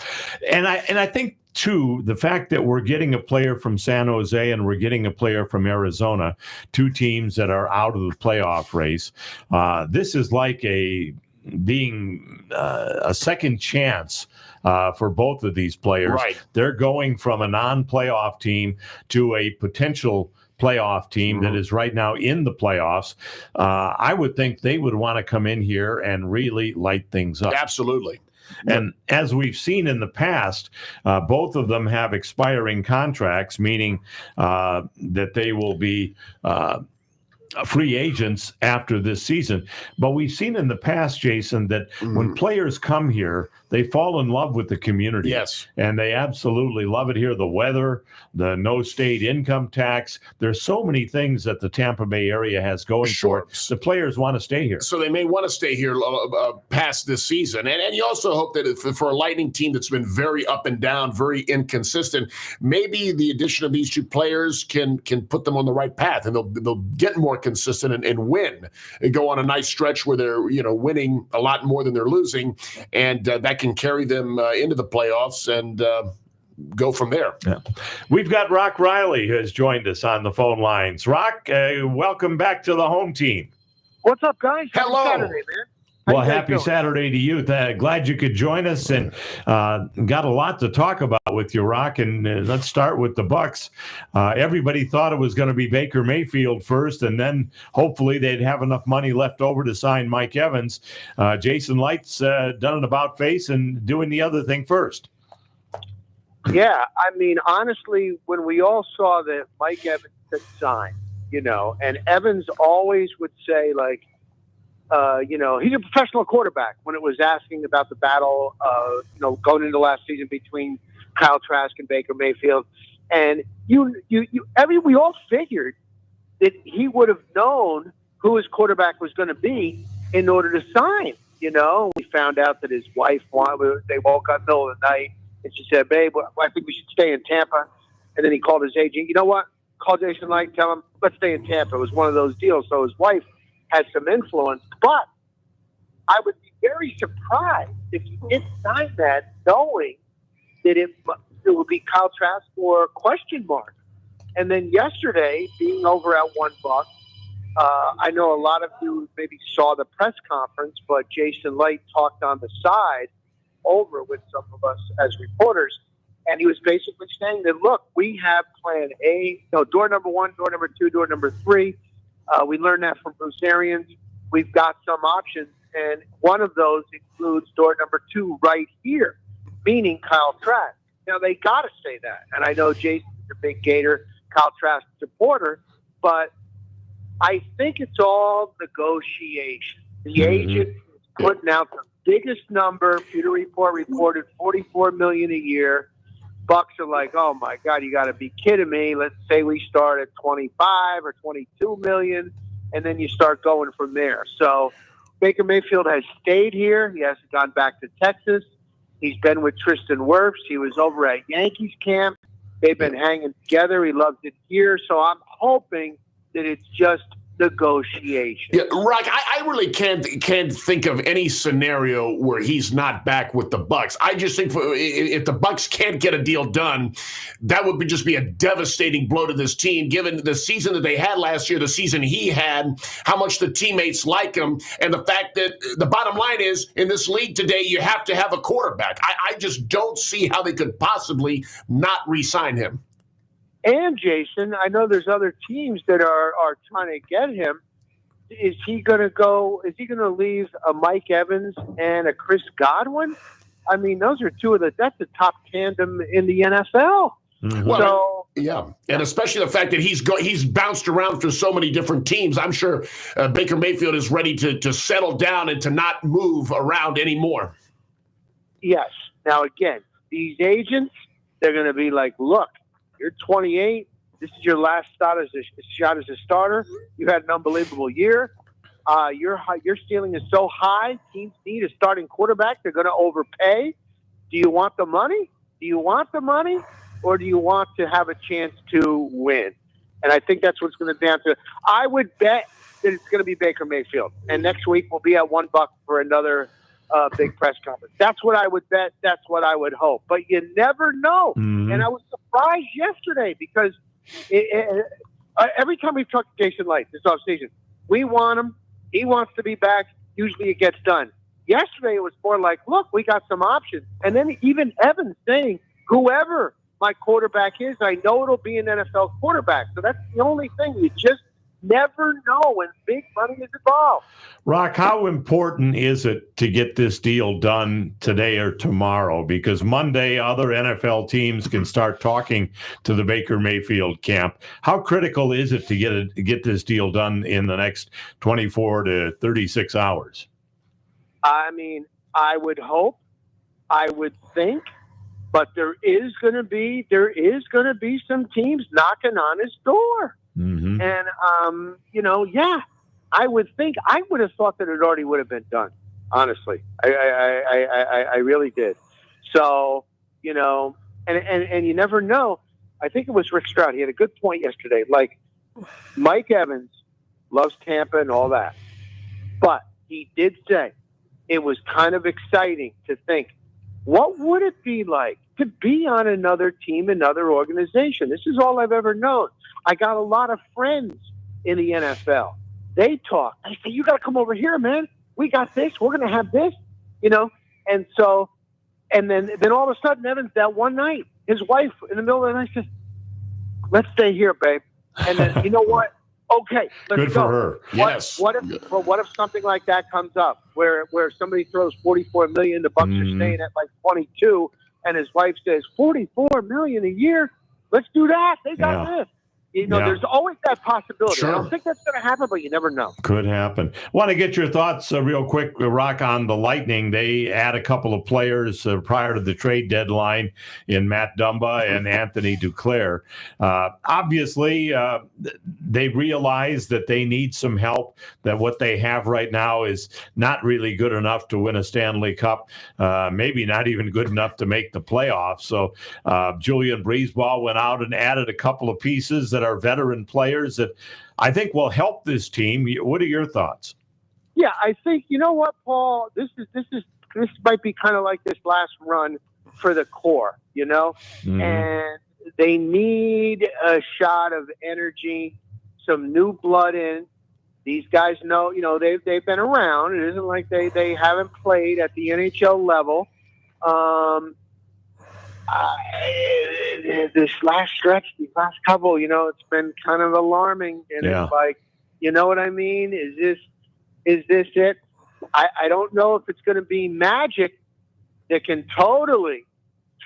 and I think too, the fact that we're getting a player from San Jose and we're getting a player from Arizona, two teams that are out of the playoff race, this is like being a second chance for both of these players. Right. They're going from a non-playoff team to a potential playoff team that is right now in the playoffs. I would think they would want to come in here and really light things up. Absolutely. And as we've seen in the past, both of them have expiring contracts, meaning that they will be free agents after this season. But we've seen in the past, Jason, that when players come here, they fall in love with the community. Yes. And they absolutely love it here. The weather, the no state income tax. There's so many things that the Tampa Bay area has going for it. The players want to stay here. So they may want to stay here past this season. And you also hope that for a Lightning team that's been very up and down, very inconsistent, maybe the addition of these two players can put them on the right path, and they'll get more consistent and win and go on a nice stretch where they're winning a lot more than they're losing, and that can carry them into the playoffs and go from there. Yeah. We've got Rock Riley who has joined us on the phone lines. Rock, welcome back to the home team. What's up, guys? Hello. Happy Saturday, man. Well, happy Saturday to you. Glad you could join us, and got a lot to talk about with you, Rock. And let's start with the Bucks. Everybody thought it was going to be Baker Mayfield first, and then hopefully they'd have enough money left over to sign Mike Evans. Jason Light's done an about face and doing the other thing first. Yeah, I mean, honestly, when we all saw that Mike Evans had signed, and Evans always would say, like, he's a professional quarterback when it was asking about the battle, going into last season between Kyle Trask and Baker Mayfield. And we all figured that he would have known who his quarterback was going to be in order to sign. We found out that his wife they woke up in the middle of the night and she said, "Babe, I think we should stay in Tampa." And then he called his agent. You know what? Call Jason Light, tell him, let's stay in Tampa. It was one of those deals. So his wife had some influence, but I would be very surprised if he didn't sign that knowing that it would be Kyle Trask or question mark. And then yesterday, being over at $1, I know a lot of you maybe saw the press conference, but Jason Light talked on the side over with some of us as reporters, and he was basically saying that, look, we have plan A, door number 1, door number 2, door number 3. We learned that from Bruce Arians. We've got some options, and one of those includes door number 2 right here, meaning Kyle Trask. Now, they got to say that, and I know Jason's a big Gator, Kyle Trask supporter, but I think it's all negotiation. The agent is putting out the biggest number. Pewter Report reported $44 million a year. Bucks are like, oh my God, you got to be kidding me. Let's say we start at 25 or 22 million, and then you start going from there. So Baker Mayfield has stayed here. He hasn't gone back to Texas. He's been with Tristan Wirfs. He was over at Yankees camp. They've been hanging together. He loves it here. So I'm hoping that it's just negotiation. Yeah, Rock, I really can't think of any scenario where he's not back with the Bucks. I just think if the Bucks can't get a deal done, that would just be a devastating blow to this team, given the season that they had last year, the season he had, how much the teammates like him, and the fact that the bottom line is, in this league today, you have to have a quarterback. I just don't see how they could possibly not re-sign him. And Jason, I know there's other teams that are trying to get him. Is he going to leave a Mike Evans and a Chris Godwin? I mean, those are that's the top tandem in the NFL. Mm-hmm. So Yeah, and especially the fact that he's bounced around through so many different teams. I'm sure Baker Mayfield is ready to settle down and to not move around anymore. Yes. Now, again, these agents, they're going to be like, look, you're 28. This is your last shot as a starter. You had an unbelievable year. Your ceiling is so high. Teams need a starting quarterback. They're going to overpay. Do you want the money? Or do you want to have a chance to win? And I think that's what's going to down to. I would bet that it's going to be Baker Mayfield. And next week we'll be at $1 for another big press conference. That's what I would bet. That's what I would hope. But you never know. Mm-hmm. And I was surprised yesterday because every time we've talked to Jason Light this offseason, we want him. He wants to be back. Usually it gets done. Yesterday it was more like, look, we got some options. And then even Evans saying, whoever my quarterback is, I know it'll be an NFL quarterback. So that's the only thing. You just never know when big money is involved. Rock, how important is it to get this deal done today or tomorrow? Because Monday, other NFL teams can start talking to the Baker Mayfield camp. How critical is it to get this deal done in the next 24 to 36 hours? I mean, I would hope, I would think, but there is going to be some teams knocking on his door. Mm-hmm. And, I would have thought that it already would have been done. Honestly, I really did. So, and you never know. I think it was Rick Stroud. He had a good point yesterday. Like, Mike Evans loves Tampa and all that. But he did say it was kind of exciting to think, what would it be like to be on another team, another organization? This is all I've ever known. I got a lot of friends in the NFL. They talk. I say, you got to come over here, man. We got this. We're going to have this, And so, and then all of a sudden, Evans, that one night, his wife in the middle of the night says, let's stay here, babe. And then, you know what? Okay, let's Good go. for her. Yes. What if something like that comes up where somebody throws $44 million, the Bucs are staying at like 22, and his wife says $44 million a year? Let's do that. They got this. There's always that possibility. Sure. I don't think that's going to happen, but you never know. Could happen. Want to get your thoughts real quick, Rock, on the Lightning. They add a couple of players prior to the trade deadline in Matt Dumba and Anthony Duclair. Obviously, they realize that they need some help, that what they have right now is not really good enough to win a Stanley Cup, maybe not even good enough to make the playoffs. So Julian Breezeball went out and added a couple of pieces that are veteran players that I think will help this team. What are your thoughts? Yeah, I think, you know what, Paul, this might be kind of like this last run for the core, Mm-hmm. and they need a shot of energy, some new blood in. These guys know, they've been around. It isn't like they haven't played at the NHL level. This last stretch, these last couple, it's been kind of alarming. And It's like, you know what I mean? Is this it? I don't know if it's going to be magic that can totally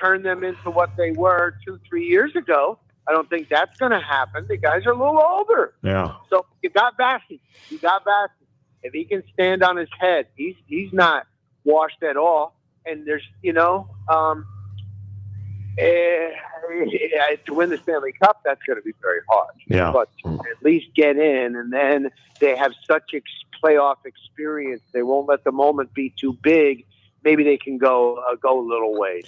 turn them into what they were 2-3 years ago. I don't think that's going to happen. The guys are a little older. Yeah. So you got Bassey. If he can stand on his head, he's not washed at all. And there's, to win the Stanley Cup, that's going to be very hard. Yeah. But at least get in, and then they have such playoff experience. They won't let the moment be too big. Maybe they can go a little ways.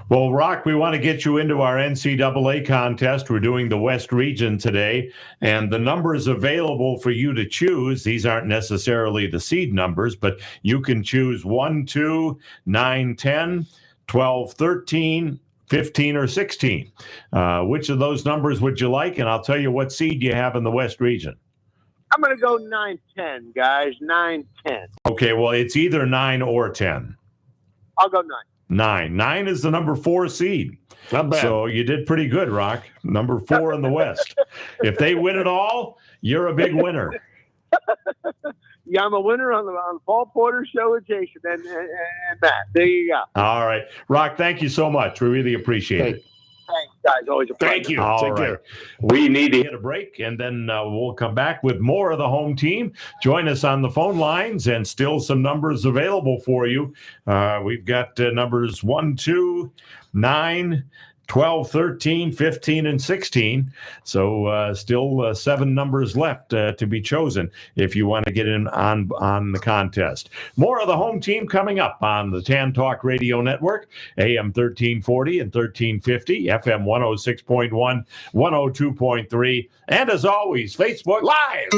Well, Rock, we want to get you into our NCAA contest. We're doing the West Region today, and the numbers available for you to choose, these aren't necessarily the seed numbers, but you can choose 1, 2, 9, 10, 12, 13, 15, or 16. Which of those numbers would you like? And I'll tell you what seed you have in the West Region. I'm going to go 9-10, guys. 9-10. Okay, well, it's either 9 or 10. I'll go 9. 9 is the number 4 seed. Not bad. So you did pretty good, Rock. Number 4 in the West. If they win it all, you're a big winner. Yeah, I'm a winner on the Paul Porter Show with Jason and Matt. There you go. All right. Rock, thank you so much. We really appreciate it. Thanks. guys. Always a pleasure. Thank you. All Take right. care. We need to hit a break, and then we'll come back with more of the home team. Join us on the phone lines, and still some numbers available for you. We've got numbers 1, 2, 9, 12, 13, 15, and 16. So still 7 numbers left to be chosen if you want to get in on the contest. More of the home team coming up on the Tan Talk Radio Network, AM 1340 and 1350, FM 106.1, 102.3, and as always, Facebook Live.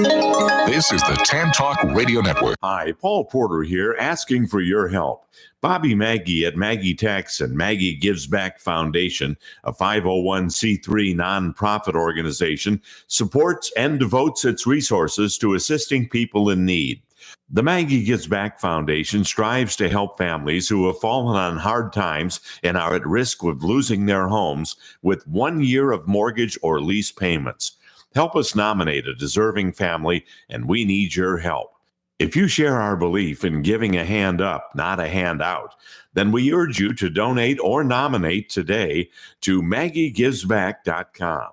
This is the Tan Talk Radio Network. Hi, Paul Porter here, asking for your help. Bobby Maggie at Maggie Tax and Maggie Gives Back Foundation, a 501c3 nonprofit organization, supports and devotes its resources to assisting people in need. The Maggie Gives Back Foundation strives to help families who have fallen on hard times and are at risk of losing their homes with 1 year of mortgage or lease payments. Help us nominate a deserving family, and we need your help. If you share our belief in giving a hand up, not a handout, then we urge you to donate or nominate today to MaggieGivesBack.com.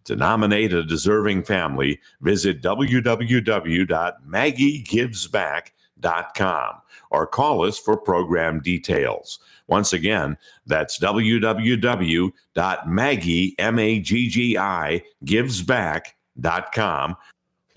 To nominate a deserving family, visit www.MaggieGivesBack.com or call us for program details. Once again, that's www.MaggieGivesBack.com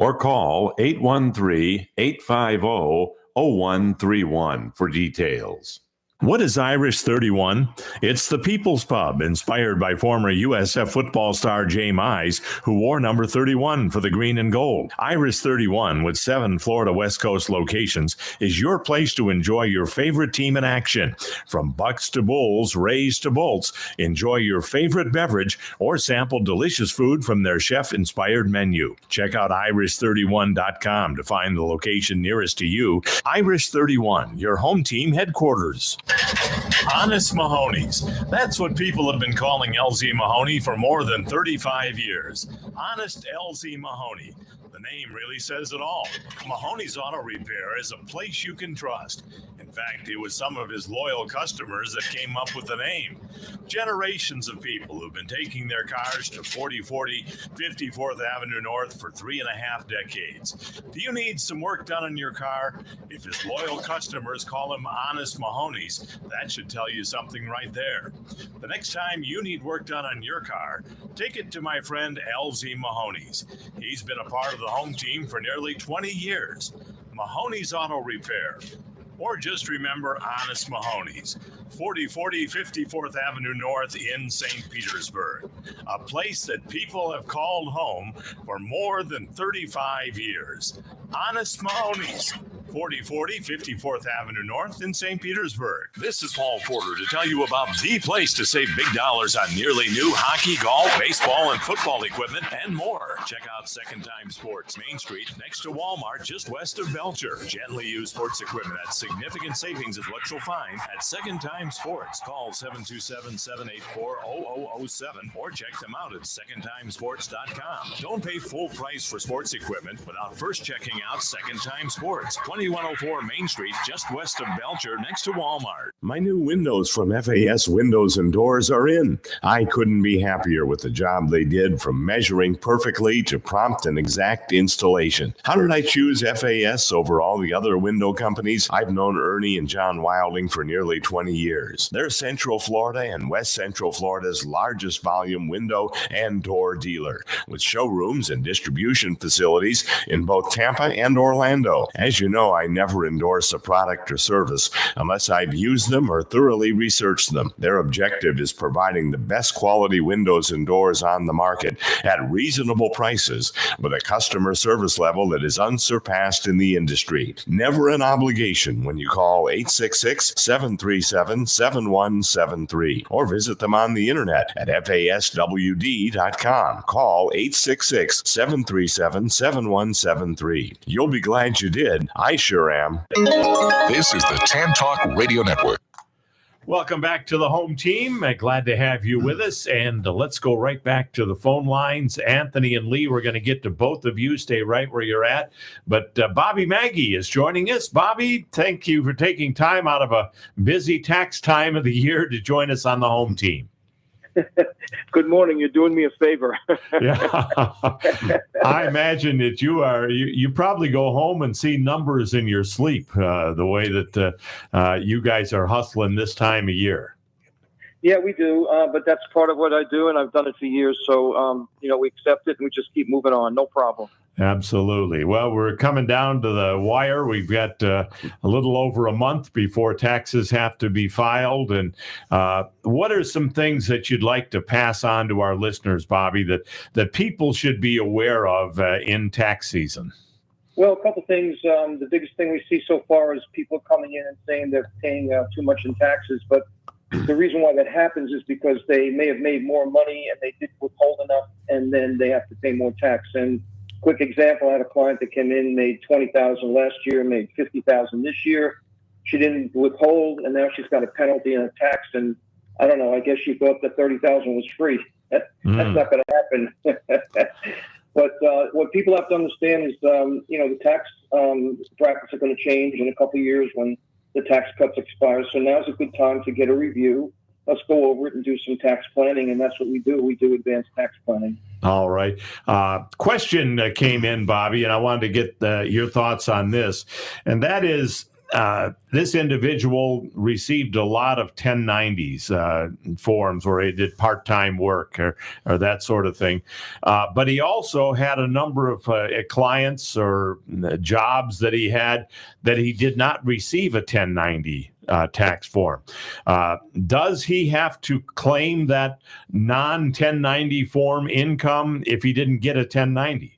or call 813-850-0131 for details. What is Irish 31? It's the People's Pub, inspired by former USF football star Jay Mize, who wore number 31 for the green and gold. Irish 31, with 7 Florida West Coast locations, is your place to enjoy your favorite team in action. From Bucks to Bulls, Rays to Bolts, enjoy your favorite beverage or sample delicious food from their chef-inspired menu. Check out irish31.com to find the location nearest to you. Irish 31, your home team headquarters. Honest Mahoney's. That's what people have been calling LZ Mahoney for more than 35 years. Honest LZ Mahoney. The name really says it all. Mahoney's Auto Repair is a place you can trust. In fact, it was some of his loyal customers that came up with the name. Generations of people who've been taking their cars to 4040 54th Avenue North for 3.5 decades. Do you need some work done on your car? If his loyal customers call him Honest Mahoney's, that should tell you something right there. The next time you need work done on your car, take it to my friend LZ Mahoney's. He's been a part of the home team for nearly 20 years. Mahoney's Auto Repair. Or just remember Honest Mahoney's, 4040 54th Avenue North in St. Petersburg, a place that people have called home for more than 35 years. Honest Mahoney's, 4040 54th Avenue North in St. Petersburg. This is Paul Porter to tell you about the place to save big dollars on nearly new hockey, golf, baseball, and football equipment, and more. Check out Second Time Sports, Main Street, next to Walmart, just west of Belcher. Gently used sports equipment at significant savings is what you'll find at Second Time Sports. Call 727-784-0007 or check them out at secondtimesports.com. Don't pay full price for sports equipment without first checking out Second Time Sports, 2104 Main Street, just west of Belcher, next to Walmart. My new windows from FAS Windows and Doors are in. I couldn't be happier with the job they did, from measuring perfectly to prompt and exact installation. How did I choose FAS over all the other window companies? I've known Ernie and John Wilding for nearly 20 years. They're Central Florida and West Central Florida's largest volume window and door dealer, with showrooms and distribution facilities in both Tampa and Orlando. As you know, I never endorse a product or service unless I've used them or thoroughly researched them. Their objective is providing the best quality windows and doors on the market at reasonable prices with a customer service level that is unsurpassed in the industry. Never an obligation when you call 866-737-7173 or visit them on the internet at faswd.com. Call 866-737-7173. You'll be glad you did. I sure am. This is the Tan Talk Radio Network. Welcome back to the home team. Glad to have you with us. And let's go right back to the phone lines. Anthony and Lee, we're going to get to both of you. Stay right where you're at. But Bobby Maggie is joining us. Bobby, thank you for taking time out of a busy tax time of the year to join us on the home team. Good morning. You're doing me a favor. Yeah. I imagine that you probably go home and see numbers in your sleep, the way that you guys are hustling this time of year. Yeah, we do. But that's part of what I do, and I've done it for years. So, we accept it and we just keep moving on. No problem. Absolutely. Well, we're coming down to the wire. We've got a little over a month before taxes have to be filed. And what are some things that you'd like to pass on to our listeners, Bobby, that people should be aware of in tax season? Well, a couple things. The biggest thing we see so far is people coming in and saying they're paying too much in taxes. But the reason why that happens is because they may have made more money and they didn't withhold enough, and then they have to pay more tax. And quick example, I had a client that came in, made $20,000 last year, made $50,000 this year. She didn't withhold, and now she's got a penalty and a tax. And I don't know, I guess she thought that $30,000 was free. That's not going to happen. But what people have to understand is, the tax brackets are going to change in a couple of years when the tax cuts expire. So now's a good time to get a review. Let's go over it and do some tax planning, and that's what we do. We do advanced tax planning. All right. Question came in, Bobby, and I wanted to get your thoughts on this. And that is, this individual received a lot of 1090s forms where he did part-time work or that sort of thing. But he also had a number of clients or jobs that he had that he did not receive a 1090 tax form. Does he have to claim that non-1090 form income if he didn't get a 1090?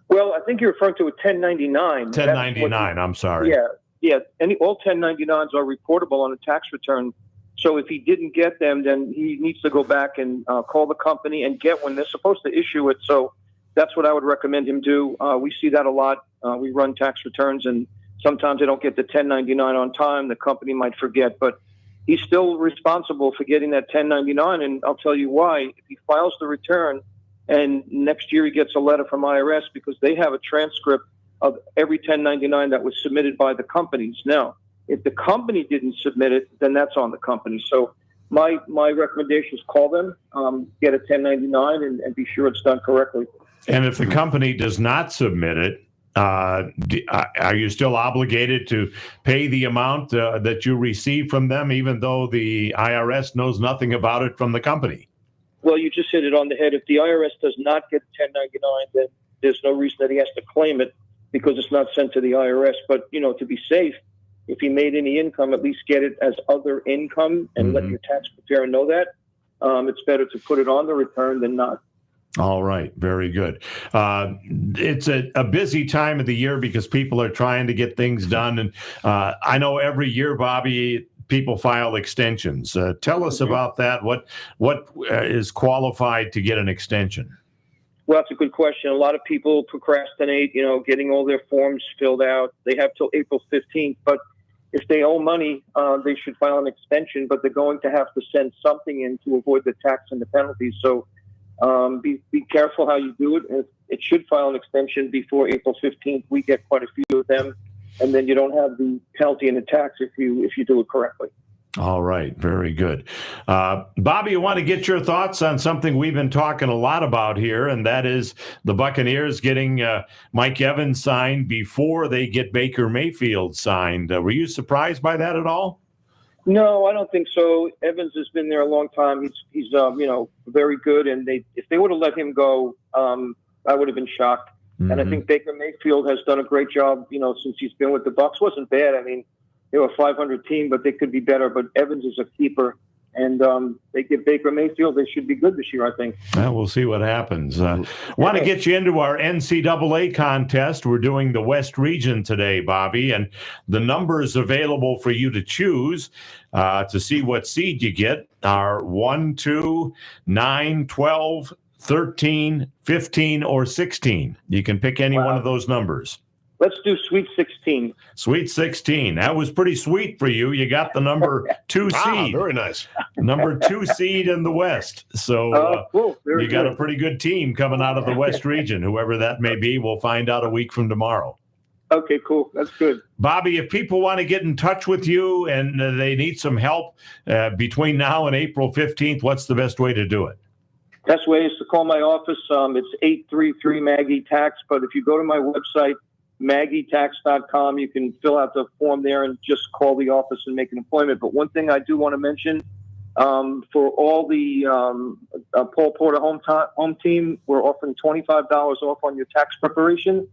Well, I think you're referring to a 1099. 1099, I'm sorry. Yeah. All 1099s are reportable on a tax return. So if he didn't get them, then he needs to go back and call the company and get one. They're supposed to issue it. So that's what I would recommend him do. We see that a lot. We run tax returns, and sometimes they don't get the 1099 on time. The company might forget, but he's still responsible for getting that 1099. And I'll tell you why. If he files the return and next year he gets a letter from IRS, because they have a transcript of every 1099 that was submitted by the companies. Now, if the company didn't submit it, then that's on the company. So my recommendation is call them, get a 1099, and be sure it's done correctly. And if the company does not submit it, are you still obligated to pay the amount that you receive from them, even though the IRS knows nothing about it from the company? Well, you just hit it on the head. If the IRS does not get 1099, then there's no reason that he has to claim it, because it's not sent to the IRS. But, to be safe, if he made any income, at least get it as other income and let your tax preparer know that. It's better to put it on the return than not. All right. Very good. It's a busy time of the year because people are trying to get things done. And I know every year, Bobby, people file extensions. Tell us about that. What is qualified to get an extension? Well, that's a good question. A lot of people procrastinate, getting all their forms filled out. They have till April 15th. But if they owe money, they should file an extension, but they're going to have to send something in to avoid the tax and the penalties. So be careful how you do it. It should file an extension before April 15th. We get quite a few of them, and then you don't have the penalty and the tax if you do it correctly. All right. Very good. Bobby, I want to get your thoughts on something we've been talking a lot about here, and that is the Buccaneers getting Mike Evans signed before they get Baker Mayfield signed. Were you surprised by that at all? No, I don't think so. Evans has been there a long time. He's very good, and if they would have let him go, I would have been shocked. Mm-hmm. And I think Baker Mayfield has done a great job, since he's been with the Bucs. Wasn't bad. I mean, they were a 500 team, but they could be better. But Evans is a keeper, and they give Baker Mayfield. They should be good this year, I think. Well, we'll see what happens. Want to get you into our NCAA contest. We're doing the West Region today, Bobby, and the numbers available for you to choose to see what seed you get are 1, 2, 9, 12, 13, 15, or 16. You can pick any one of those numbers. Let's do Sweet 16. Sweet 16. That was pretty sweet for you. You got the number 2 seed. Very nice. Number 2 seed in the West. So cool. you got a pretty good team coming out of the West region. Whoever that may be, we'll find out a week from tomorrow. Okay, cool. That's good. Bobby, if people want to get in touch with you and they need some help between now and April 15th, what's the best way to do it? Best way is to call my office. It's 833 Maggie Tax. But if you go to my website, MaggieTax.com, you can fill out the form there and just call the office and make an appointment. But one thing I do want to mention, for all the Paul Porter home team, we're offering $25 off on your tax preparation.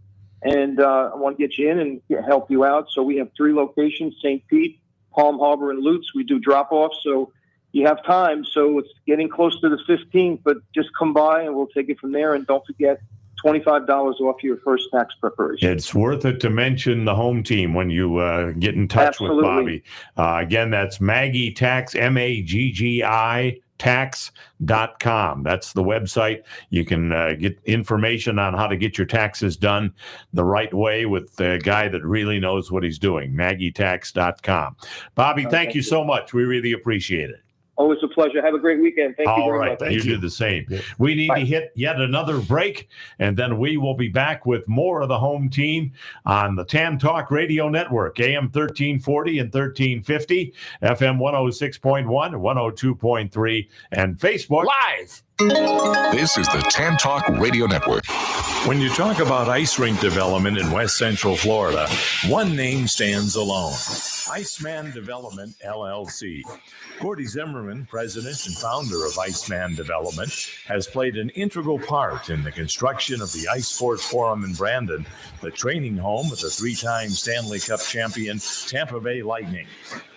And I want to get you in and help you out. So we have 3 locations, St. Pete, Palm Harbor, and Lutz. We do drop-offs, so you have time. So it's getting close to the 15th, but just come by and we'll take it from there. And don't forget, $25 off your first tax preparation. It's worth it to mention the home team when you get in touch with Bobby. Again, that's Maggie Tax, Maggi tax.com. That's the website. You can get information on how to get your taxes done the right way with the guy that really knows what he's doing, MaggieTax.com. Bobby, thank you so much. We really appreciate it. Always a pleasure. Have a great weekend. Thank you very much. All right, you do the same. We need to hit yet another break, and then we will be back with more of the home team on the Tan Talk Radio Network, AM 1340 and 1350, FM 106.1, 102.3, and Facebook Live. This is the Tan Talk Radio Network. When you talk about ice rink development in West Central Florida, one name stands alone: Iceman Development, LLC. Gordy Zimmerman, president and founder of Iceman Development, has played an integral part in the construction of the Ice Sports Forum in Brandon, the training home of the 3-time Stanley Cup champion Tampa Bay Lightning,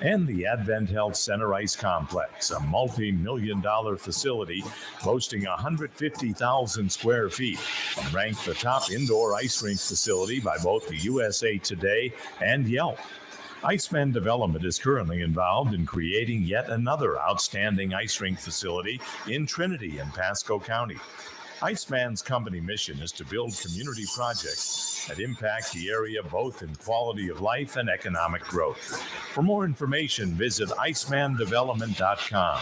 and the Advent Health Center Ice Complex, a multi-million-dollar facility boasting 150,000 square feet, and ranked the top indoor ice rink facility by both the USA Today and Yelp. Iceman Development is currently involved in creating yet another outstanding ice rink facility in Trinity and Pasco County. Iceman's company mission is to build community projects that impact the area both in quality of life and economic growth. For more information, visit icemandevelopment.com.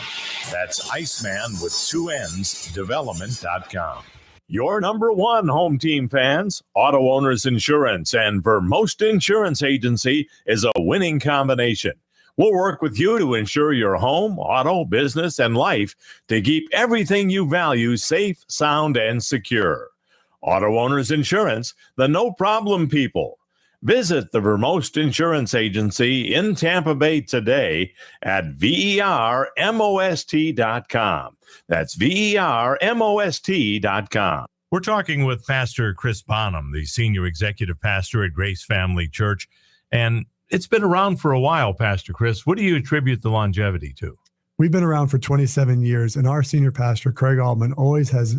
That's Iceman with 2 N's, development.com. Your number one home team fans, Auto Owners Insurance and Vermost Insurance Agency is a winning combination. We'll work with you to ensure your home, auto, business, and life to keep everything you value safe, sound, and secure. Auto Owners Insurance, the no-problem people. Visit the Vermost Insurance Agency in Tampa Bay today at vermost.com. That's vermost.com. We're talking with Pastor Chris Bonham, the senior executive pastor at Grace Family Church. And it's been around for a while, Pastor Chris. What do you attribute the longevity to? We've been around for 27 years, and our senior pastor, Craig Altman, always has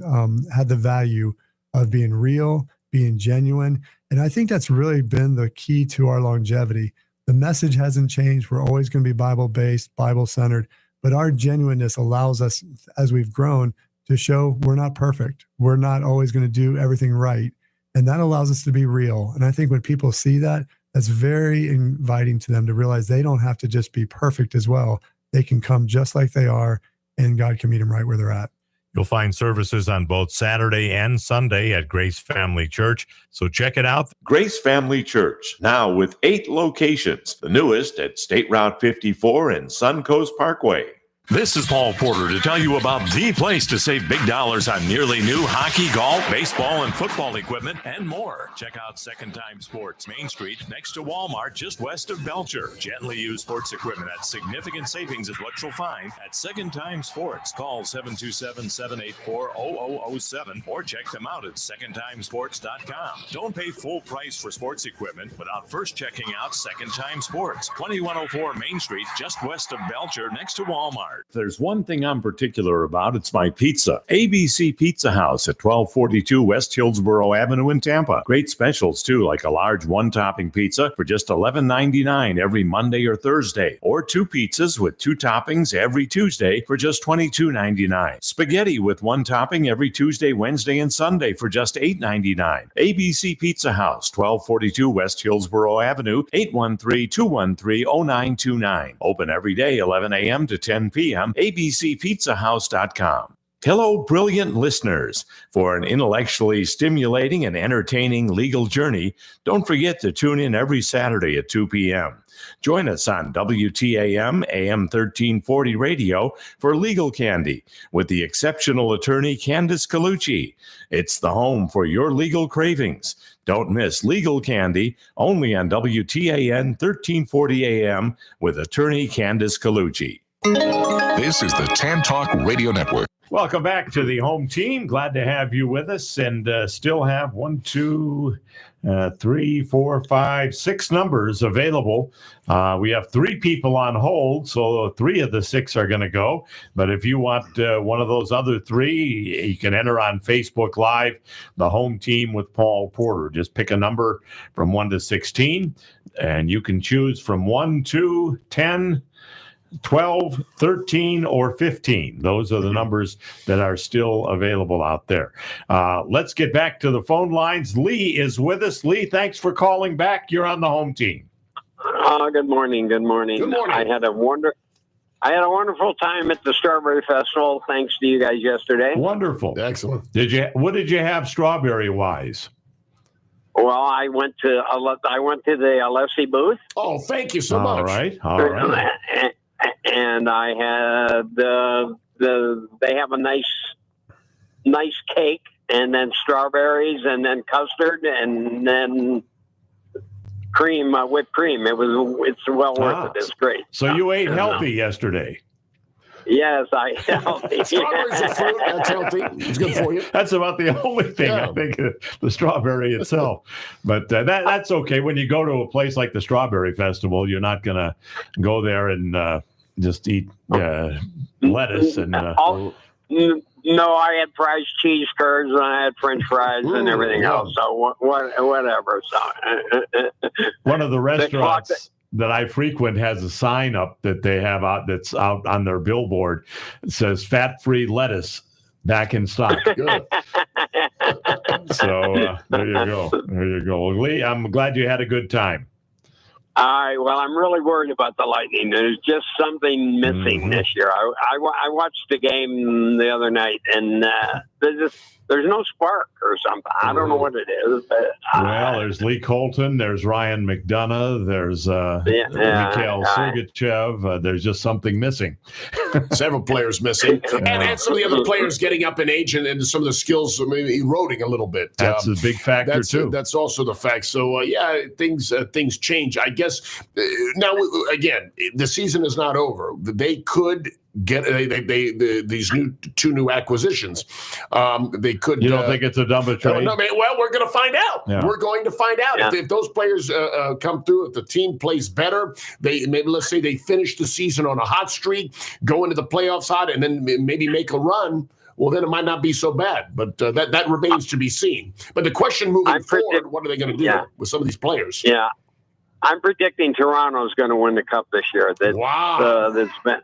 had the value of being real, being genuine. And I think that's really been the key to our longevity. The message hasn't changed. We're always going to be Bible-based, Bible-centered. But our genuineness allows us, as we've grown, to show we're not perfect. We're not always going to do everything right. And that allows us to be real. And I think when people see that, that's very inviting to them to realize they don't have to just be perfect as well. They can come just like they are, and God can meet them right where they're at. You'll find services on both Saturday and Sunday at Grace Family Church. So check it out. Grace Family Church, now with 8 locations. The newest at State Route 54 and Suncoast Parkway. This is Paul Porter to tell you about the place to save big dollars on nearly new hockey, golf, baseball, and football equipment, and more. Check out Second Time Sports, Main Street, next to Walmart, just west of Belcher. Gently used sports equipment at significant savings is what you'll find at Second Time Sports. Call 727-784-0007 or check them out at secondtimesports.com. Don't pay full price for sports equipment without first checking out Second Time Sports, 2104 Main Street, just west of Belcher, next to Walmart. There's one thing I'm particular about. It's my pizza. ABC Pizza House at 1242 West Hillsborough Avenue in Tampa. Great specials, too, like a large one-topping pizza for just $11.99 every Monday or Thursday, or 2 pizzas with 2 toppings every Tuesday for just $22.99. Spaghetti with 1 topping every Tuesday, Wednesday, and Sunday for just $8.99. ABC Pizza House, 1242 West Hillsborough Avenue, 813-213-0929. Open every day, 11 a.m. to 10 p.m. abcpizzahouse.com. Hello, brilliant listeners. For an intellectually stimulating and entertaining legal journey, don't forget to tune in every Saturday at 2 p.m. Join us on WTAN AM 1340 radio for Legal Candy with the exceptional attorney Candice Colucci. It's the home for your legal cravings. Don't miss Legal Candy, only on WTAN 1340 AM with attorney Candice Colucci. This is the Tan Talk Radio Network. Welcome back to the home team. Glad to have you with us, and still have 1, 2, 3, 4, 5, 6 numbers available. We have 3 people on hold, so 3 of the 6 are going to go. But if you want one of those other 3, you can enter on Facebook Live, the home team with Paul Porter. Just pick a number from 1 to 16, and you can choose from 1 to 10, 12, 13, or 15. Those are the numbers that are still available out there. Let's get back to the phone lines. Lee is with us. Lee, thanks for calling back. You're on the home team. Good morning. Good morning. Good morning. I had a wonderful time at the Strawberry Festival. Thanks to you guys yesterday. Wonderful. Excellent. What did you have strawberry wise? Well, I went to the Alessi booth. Oh, thank you so much. All right. And I had they have a nice cake, and then strawberries, and then custard, and then cream, whipped cream. It's well worth it. It's great. So you ate healthy yesterday. Yes, I healthy. Strawberries are fruit. That's healthy. It's good for you. That's about the only thing I think, the strawberry itself. But that's okay. When you go to a place like the Strawberry Festival, you're not going to go there and just eat lettuce and. No, I had fries, cheese curds, and I had French fries and everything else. So whatever. So one of the restaurants that I frequent has a sign up that they have that's out on their billboard. It says "fat-free lettuce back in stock." Good. So there you go. There you go. Lee, I'm glad you had a good time. All right. Well, I'm really worried about the Lightning. There's just something missing this year. I watched the game the other night, and there's no spark or something. I don't know what it is. But, well, there's Lee Colton. There's Ryan McDonough. There's Mikhail Sergachev. There's just something missing. Several players missing. And some of the other players getting up in age and some of the skills maybe eroding a little bit. That's a big factor, too. That's also the fact. So, things change. I guess now, again, the season is not over. They could get these two new acquisitions. They could. You don't think it's a dumb trade? No, well, we're going to find out. Yeah. We're going to find out if those players come through. If the team plays better, let's say they finish the season on a hot streak, go into the playoffs hot, and then maybe make a run. Well, then it might not be so bad, but that remains to be seen. But the question moving forward, what are they going to do with some of these players? Yeah, I'm predicting Toronto's going to win the Cup this year. Wow. That's been.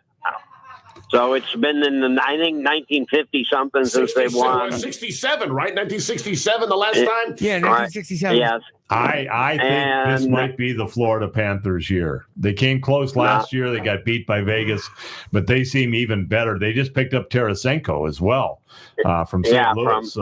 So it's been I think 1950 something since they won. 67, right? 1967, the last time. Yeah, 1967. Yes. I think this might be the Florida Panthers year. They came close last year. They got beat by Vegas, but they seem even better. They just picked up Tarasenko as well from St. Louis.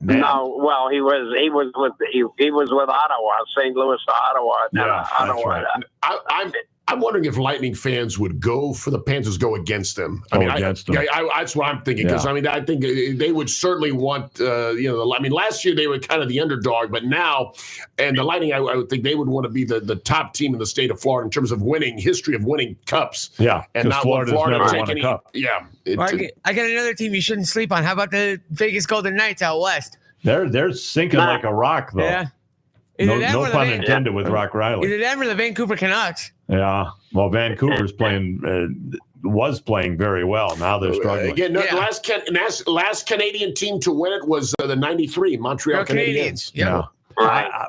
No, well, he was with Ottawa, St. Louis to Ottawa. Yeah, Ottawa. That's right. I'm wondering if Lightning fans would go for the Panthers, go against them. Against them. That's what I'm thinking. Because I think they would certainly want. Last year they were kind of the underdog, but now, and the Lightning, I would think they would want to be the top team in the state of Florida in terms of history of winning cups. Yeah, and not Florida's Florida never take won any. a cup. Yeah, I got another team you shouldn't sleep on. How about the Vegas Golden Knights out west? They're sinking like a rock, though. Yeah. No pun intended with Rock Riley. Either them or the Vancouver Canucks. Yeah. Well, Vancouver's was playing very well. Now they're struggling. Again, the last Canadian team to win it was the '93 Montreal Canadiens. Yeah.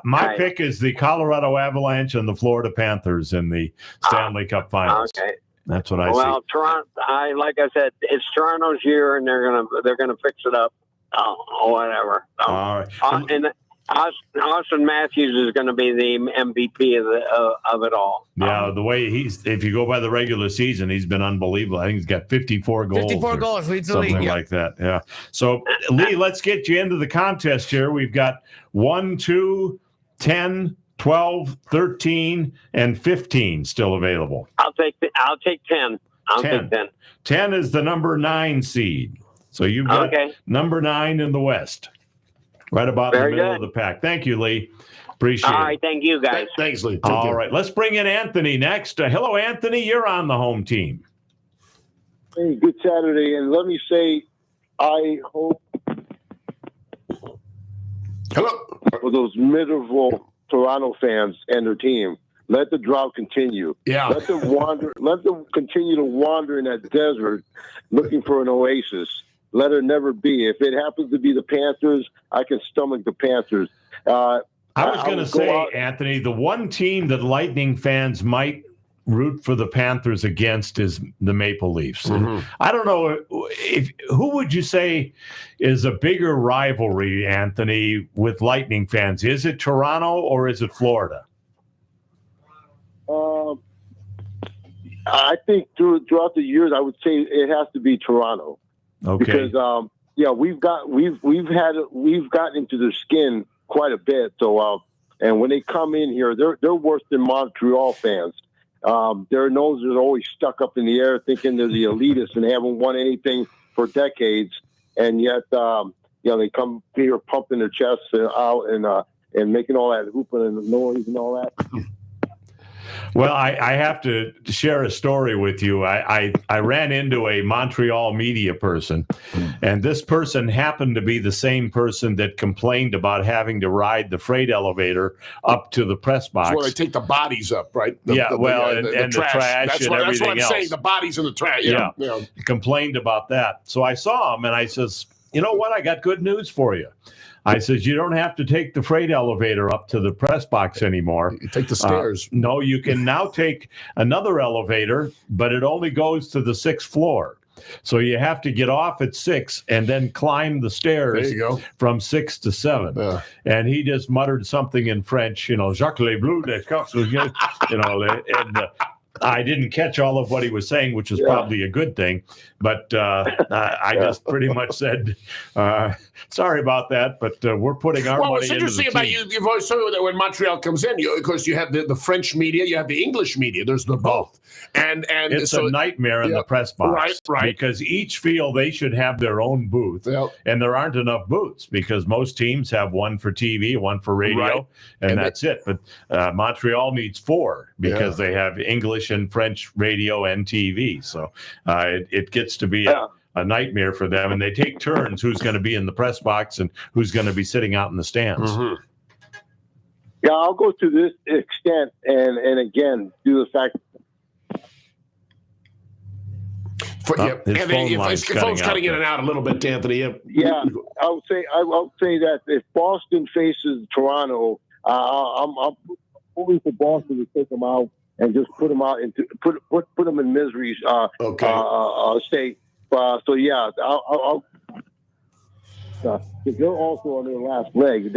My pick is the Colorado Avalanche and the Florida Panthers in the Stanley Cup Finals. Okay. That's what I see. Well, Toronto. Like I said, it's Toronto's year, and they're gonna fix it up. Oh, whatever. All right. Austin Matthews is going to be the MVP of it all. Yeah, the way if you go by the regular season, he's been unbelievable. I think he's got 54 goals. 54 goals, leads the something league. Like that, yeah. So, Lee, let's get you into the contest here. We've got 1, 2, 10, 12, 13, and 15 still available. I'll take 10. I'll take 10. 10 is the number 9 seed. So you've got number 9 in the West. Right about in the middle of the pack. Thank you, Lee. Appreciate it. All right, thank you, guys. Thanks, Lee. All right, let's bring in Anthony next. Hello, Anthony. You're on the home team. Hey, good Saturday. And let me say, I hope for those miserable Toronto fans and their team, let the drought continue. Yeah. Let them wander. Let them continue to wander in that desert looking for an oasis. Let it never be. If it happens to be the Panthers, I can stomach the Panthers. I was going to say, Anthony, the one team that Lightning fans might root for the Panthers against is the Maple Leafs. Mm-hmm. I don't know who would you say is a bigger rivalry, Anthony, with Lightning fans? Is it Toronto or is it Florida? I think throughout the years, I would say it has to be Toronto. Okay. Because we've gotten into their skin quite a bit. So and when they come in here, they're worse than Montreal fans. Their noses are always stuck up in the air, thinking they're the elitists and haven't won anything for decades. And yet, they come here pumping their chests out and making all that hooping and noise and all that. Well, I have to share a story with you. I ran into a Montreal media person, and this person happened to be the same person that complained about having to ride the freight elevator up to the press box. That's where they take the bodies up, right? And the trash that's and what, everything that's what I'm else. saying, the bodies in the trash. Yeah. Complained about that. So I saw him, and I says, you know what? I got good news for you. I says, you don't have to take the freight elevator up to the press box anymore. You take the stairs. No, you can now take another elevator, but it only goes to the 6th floor. So you have to get off at 6 and then climb the stairs There you go. from 6 to 7. Yeah. And he just muttered something in French, Jacques Le Bleu, and I didn't catch all of what he was saying, which was probably a good thing. But I just pretty much said, sorry about that, but we're putting our money into the team. What's interesting about you've always said that when Montreal comes in, of course, you have the French media, you have the English media. There's the both. And it's a nightmare in the press box. Right. Because each feel they should have their own booth. And there aren't enough booths because most teams have one for TV, one for radio, and that's it. But Montreal needs 4 because they have English and French radio and TV. So it gets to be a nightmare for them. And they take turns who's going to be in the press box and who's going to be sitting out in the stands. Mm-hmm. Yeah, I'll go to this extent and again, do the fact. His phone's cutting in and out a little bit, Anthony. Yeah, I would say that if Boston faces Toronto, I'm hoping for Boston to take them out and just put them out into put them in misery state. So yeah, I'll they're also on their last leg.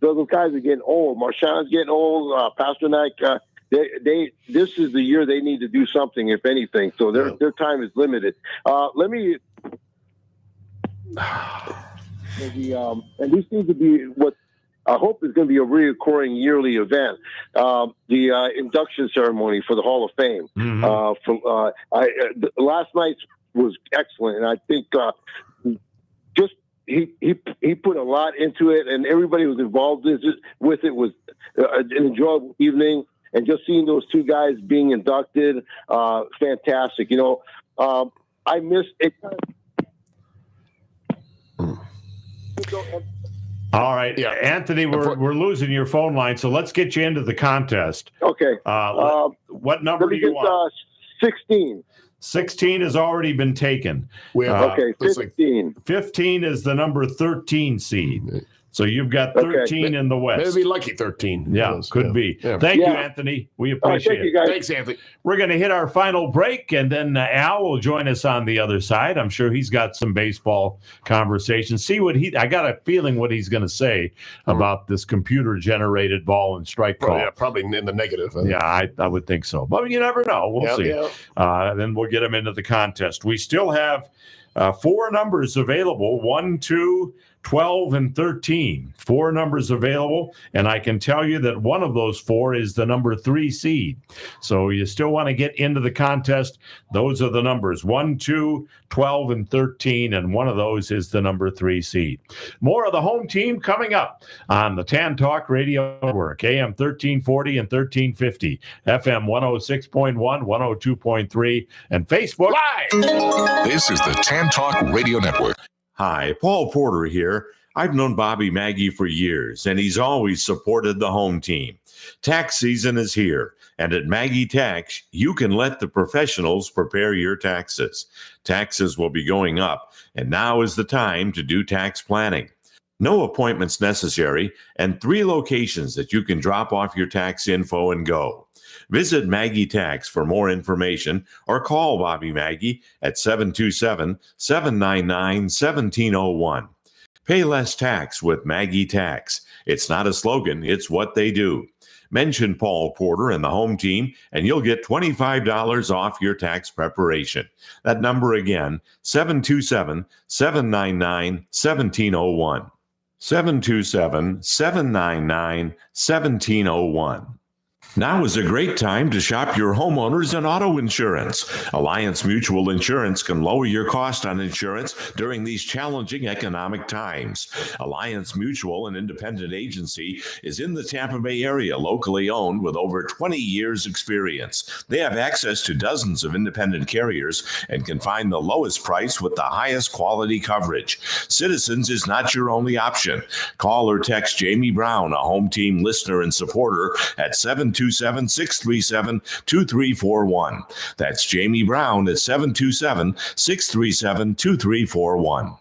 Those guys are getting old. Marchand's getting old. Pasternak. This is the year they need to do something, if anything. So their time is limited. Let me. And this seems to be what I hope is going to be a recurring yearly event. The induction ceremony for the Hall of Fame. Mm-hmm. Last night's was excellent, and I think he put a lot into it, and everybody was involved with it was an enjoyable evening. And just seeing those two guys being inducted, fantastic. I miss it. All right, Anthony, we're losing your phone line, so let's get you into the contest. Okay. What number do you want? 16. 16 has already been taken. Okay, 15. 15 is the number 13 seed. So you've got 13 in the West. Maybe lucky 13. Yeah, could be. Yeah. Thank you, Anthony. We appreciate thank you, guys. Thanks, Anthony. We're going to hit our final break, and then Al will join us on the other side. I'm sure he's got some baseball conversation. See what I got a feeling what he's going to say about this computer-generated ball and strike call. Yeah, probably in the negative. Yeah, I would think so. But you never know. We'll see. Yeah. Then we'll get him into the contest. We still have 4 numbers available, 1, 2, 12, and 13. 4 numbers available, and I can tell you that one of those 4 is the number 3 seed. So you still want to get into the contest. Those are the numbers, 1, 2, 12, and 13, and one of those is the number 3 seed. More of the home team coming up on the Tan Talk Radio Network, AM 1340 and 1350, FM 106.1, 102.3, and Facebook Live. This is the Tan Talk Radio Network. Hi, Paul Porter here. I've known Bobby Maggie for years, and he's always supported the home team. Tax season is here, and at Maggie Tax, you can let the professionals prepare your taxes. Taxes will be going up, and now is the time to do tax planning. No appointments necessary, and 3 locations that you can drop off your tax info and go. Visit Maggie Tax for more information or call Bobby Maggie at 727-799-1701. Pay less tax with Maggie Tax. It's not a slogan, it's what they do. Mention Paul Porter and the home team, and you'll get $25 off your tax preparation. That number again, 727-799-1701. 727-799-1701. Now is a great time to shop your homeowners and auto insurance. Alliance Mutual Insurance can lower your cost on insurance during these challenging economic times. Alliance Mutual, an independent agency, is in the Tampa Bay area, locally owned with over 20 years experience. They have access to dozens of independent carriers and can find the lowest price with the highest quality coverage. Citizens is not your only option. Call or text Jamie Brown, a home team listener and supporter, at 727-637-2341. That's Jamie Brown at 727-637-2341.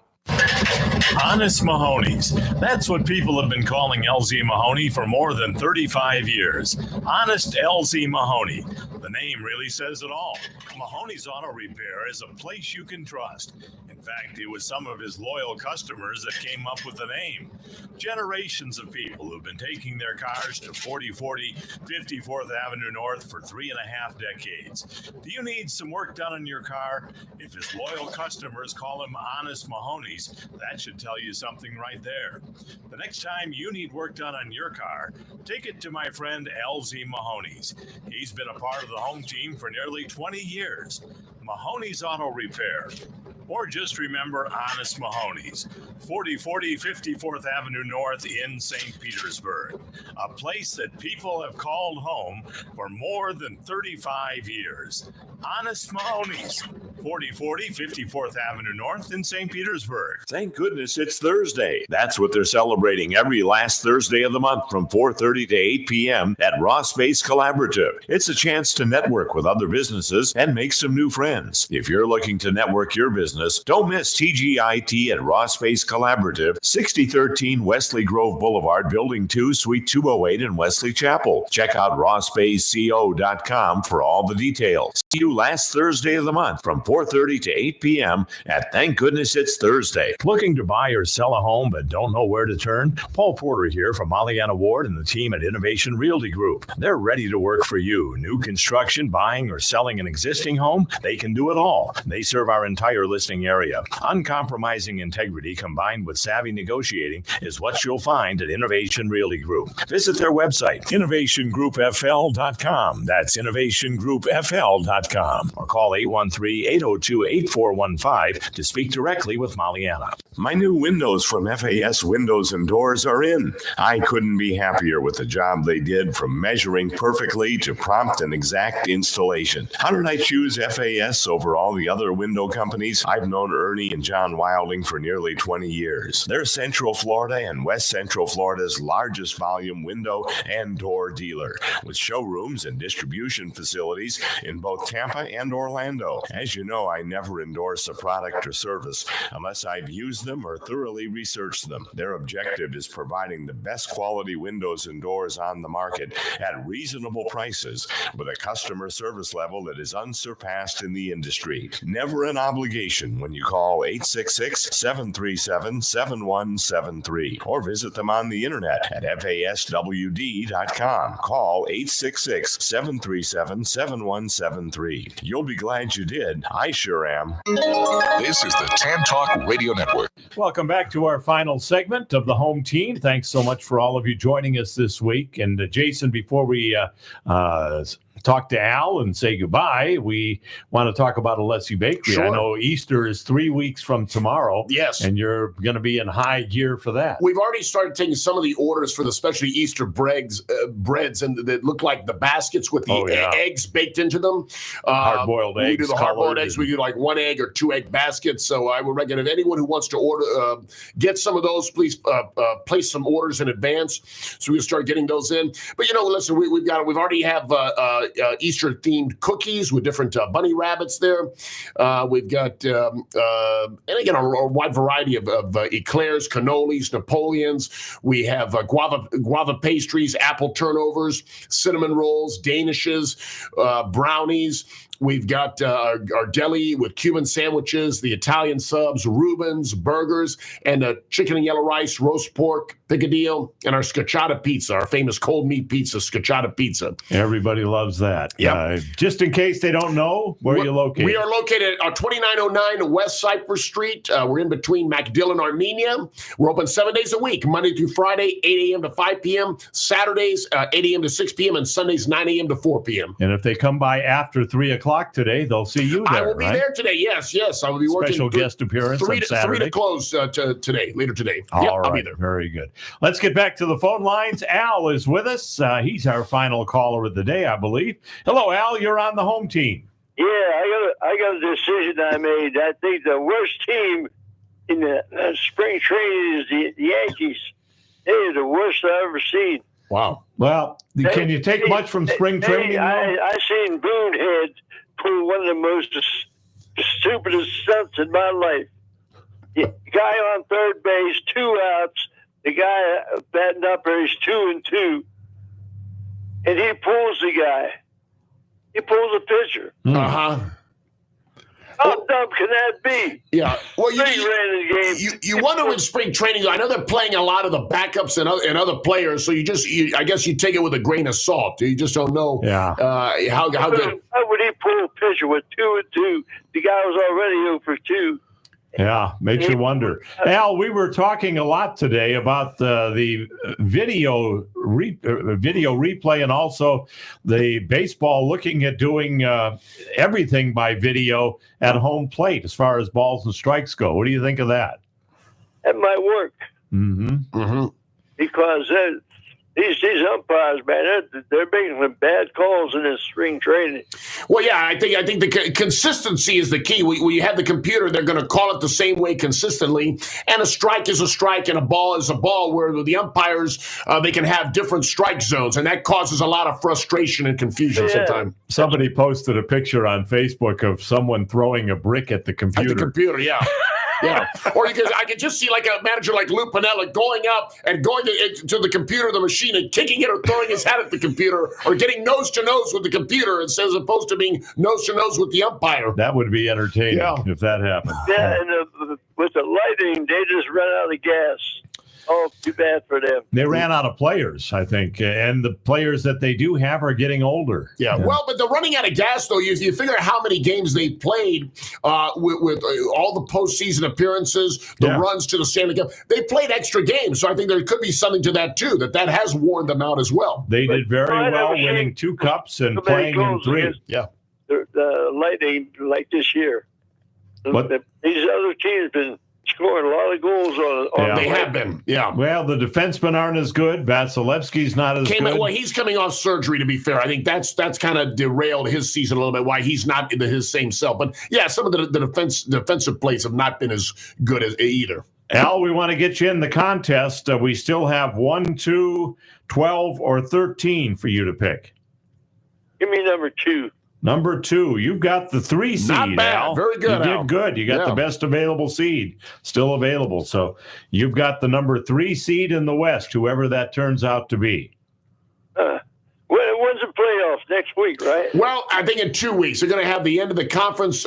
Honest Mahoney's. That's what people have been calling LZ Mahoney for more than 35 years. Honest LZ Mahoney. The name really says it all. Mahoney's Auto Repair is a place you can trust. In fact, it was some of his loyal customers that came up with the name. Generations of people who've been taking their cars to 4040 54th Avenue North for 3.5 decades. Do you need some work done on your car? If his loyal customers call him Honest Mahoney's, that should tell you something right there. The next time you need work done on your car, take it to my friend LZ Mahoney's. He's been a part of the home team for nearly 20 years. Mahoney's Auto Repair. Or just remember Honest Mahoney's, 4040 54th Avenue North in St. Petersburg, a place that people have called home for more than 35 years. Honest Mahoney's, 4040 54th Avenue North in St. Petersburg. Thank goodness it's Thursday. That's what they're celebrating every last Thursday of the month from 4:30 to 8 p.m. at Raw Space Collaborative. It's a chance to network with other businesses and make some new friends. If you're looking to network your business, don't miss TGIT at Raw Space Collaborative, 6013 Wesley Grove Boulevard, Building 2, Suite 208 in Wesley Chapel. Check out rawspaceco.com for all the details. See you last Thursday of the month from 4:30 to 8 p.m. at Thank Goodness It's Thursday. Looking to buy or sell a home but don't know where to turn? Paul Porter here from Molliana Ward and the team at Innovation Realty Group. They're ready to work for you. New construction, buying, or selling an existing home, they can do it all. They serve our entire listing area. Uncompromising integrity combined with savvy negotiating is what you'll find at Innovation Realty Group. Visit their website, innovationgroupfl.com. That's innovationgroupfl.com. Or call 813-802-8415 to speak directly with Molliana. My new windows from FAS Windows and Doors are in. I couldn't be happier with the job they did, from measuring perfectly to prompt and exact installation. How did I choose FAS over all the other window companies? I've known Ernie and John Wilding for nearly 20 years. They're Central Florida and West Central Florida's largest volume window and door dealer, with showrooms and distribution facilities in both Tampa, and Orlando. As you know, I never endorse a product or service unless I've used them or thoroughly researched them. Their objective is providing the best quality windows and doors on the market at reasonable prices with a customer service level that is unsurpassed in the industry. Never an obligation when you call 866-737-7173 or visit them on the internet at faswd.com. Call 866-737-7173. You'll be glad you did. I sure am. This is the Tan Talk Radio Network. Welcome back to our final segment of the home team. Thanks so much for all of you joining us this week. And Jason, before we talk to Al and say goodbye, we want to talk about Alessi Bakery. Sure. I know Easter is 3 weeks from tomorrow. Yes. And you're going to be in high gear for that. We've already started taking some of the orders for the specialty Easter breads and that look like the baskets with the eggs baked into them. Hard-boiled eggs. We do the hard-boiled eggs. We do like 1 egg or 2 egg baskets. So I would recommend if anyone who wants to order, get some of those, please place some orders in advance so we can start getting those in. But, listen, we've already have Easter-themed cookies with different bunny rabbits there. We've got, and again, a wide variety of eclairs, cannolis, Napoleons. We have guava pastries, apple turnovers, cinnamon rolls, danishes, brownies. We've got our deli with Cuban sandwiches, the Italian subs, Reubens, burgers, and chicken and yellow rice, roast pork, picadillo, and our scacciata pizza, our famous cold meat pizza, scacciata pizza. Everybody loves that. Yep. Just in case they don't know, where are you located? We are located at 2909 West Cypress Street. We're in between MacDill and Armenia. We're open 7 days a week, Monday through Friday, 8 a.m. to 5 p.m., Saturdays, 8 a.m. to 6 p.m., and Sundays, 9 a.m. to 4 p.m. And if they come by after 3 o'clock today, they'll see you there, I will be there today, yes. I will be working. Special guest appearance on Saturday. 3 to close today, later today. All right, I'll be there. Very good. Let's get back to the phone lines. Al is with us. He's our final caller of the day, I believe. Hello, Al. You're on the home team. Yeah, I got a decision I made. I think the worst team in the spring training is the Yankees. They are the worst I've ever seen. Wow. Well, can you take much from spring training? I seen Boonhead pull one of the most stupidest stunts in my life. The guy on third base, 2 outs. The guy batting up there, he's 2-2. And he pulls the guy. He pulls a pitcher. Uh-huh. How dumb can that be? Yeah. Well, you wonder in spring training, I know they're playing a lot of the backups and other players, so I guess you take it with a grain of salt. You just don't know how good. How would he pull a pitcher with 2-2? The guy was already 0-2. Yeah, makes you wonder. Al, we were talking a lot today about the video replay and also the baseball looking at doing everything by video at home plate as far as balls and strikes go. What do you think of that? That might work. Mm-hmm. Because these umpires, man, they're making some bad calls in this spring training. Well, yeah, I think the consistency is the key. When you have the computer, they're going to call it the same way consistently. And a strike is a strike and a ball is a ball, where the umpires, they can have different strike zones. And that causes a lot of frustration and confusion sometimes. Somebody posted a picture on Facebook of someone throwing a brick at the computer. At the computer, yeah. Yeah, or I could just see like a manager like Lou Piniella going up and going to the computer, the machine, and kicking it or throwing his hat at the computer, or getting nose to nose with the computer as opposed to being nose to nose with the umpire. That would be entertaining if that happened. Yeah, and with the lighting, they just ran out of gas. Oh, too bad for them. They ran out of players, I think, and the players that they do have are getting older. Yeah. Well, but they're running out of gas, though. You figure how many games they played with all the postseason appearances, the runs to the Stanley Cup. They played extra games, so I think there could be something to that, too, that has worn them out as well. They did very well, winning 2 cups and playing in 3. Yeah. The Lightning like this year. What? These other teams have been scoring a lot of goals on They have been, yeah. Well, the defensemen aren't as good. Vasilevsky's not as good. Well, he's coming off surgery, to be fair. I think that's kind of derailed his season a little bit, why he's not into his same self. But, yeah, some of the defensive plays have not been as good as either. Al, we want to get you in the contest. We still have 1, 2, 12, or 13 for you to pick. Give me number 2. Number 2, you've got the 3 seed. Not bad. Al. Very good, You Al. did good. You got the best available seed still available. So you've got the number 3 seed in the West, whoever that turns out to be. When's the playoffs? Next week, right? Well, I think in 2 weeks. They're going to have the end of the conference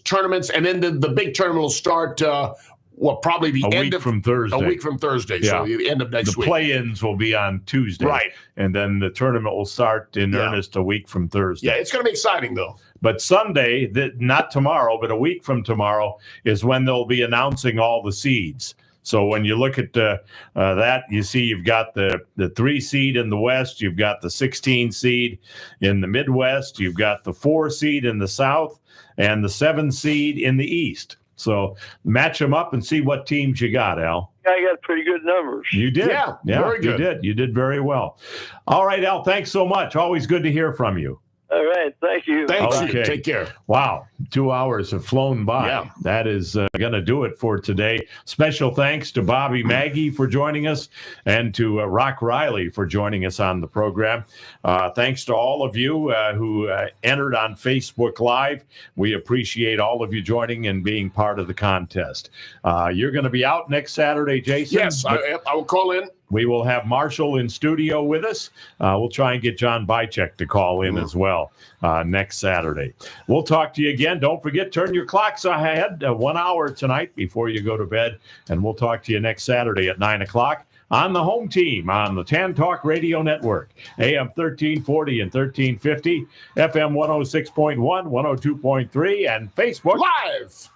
tournaments, and then the big tournament will start, probably the a end week of from Thursday. A week from Thursday, so the end of next week. The play-ins will be on Tuesday. Right. And then the tournament will start in earnest a week from Thursday. Yeah, it's going to be exciting, though. But Sunday, not tomorrow, but a week from tomorrow, is when they'll be announcing all the seeds. So when you look at that, you see you've got the 3 seed in the West, you've got the 16 seed in the Midwest, you've got the 4 seed in the South, and the 7 seed in the East. So match them up and see what teams you got, Al. I got pretty good numbers. You did. Yeah, very good. You did. You did very well. All right, Al, thanks so much. Always good to hear from you. All right. Thank you. Thanks. Okay. Take care. Wow. 2 hours have flown by. Yeah. That is going to do it for today. Special thanks to Bobby Maggie for joining us and to Rock Riley for joining us on the program. Thanks to all of you who entered on Facebook Live. We appreciate all of you joining and being part of the contest. You're going to be out next Saturday, Jason? Yes, I will call in. We will have Marshall in studio with us. We'll try and get John Bychek to call in as well next Saturday. We'll talk to you again. Don't forget, turn your clocks ahead 1 hour tonight before you go to bed. And we'll talk to you next Saturday at 9 o'clock on the home team on the Tan Talk Radio Network, AM 1340 and 1350, FM 106.1, 102.3, and Facebook Live.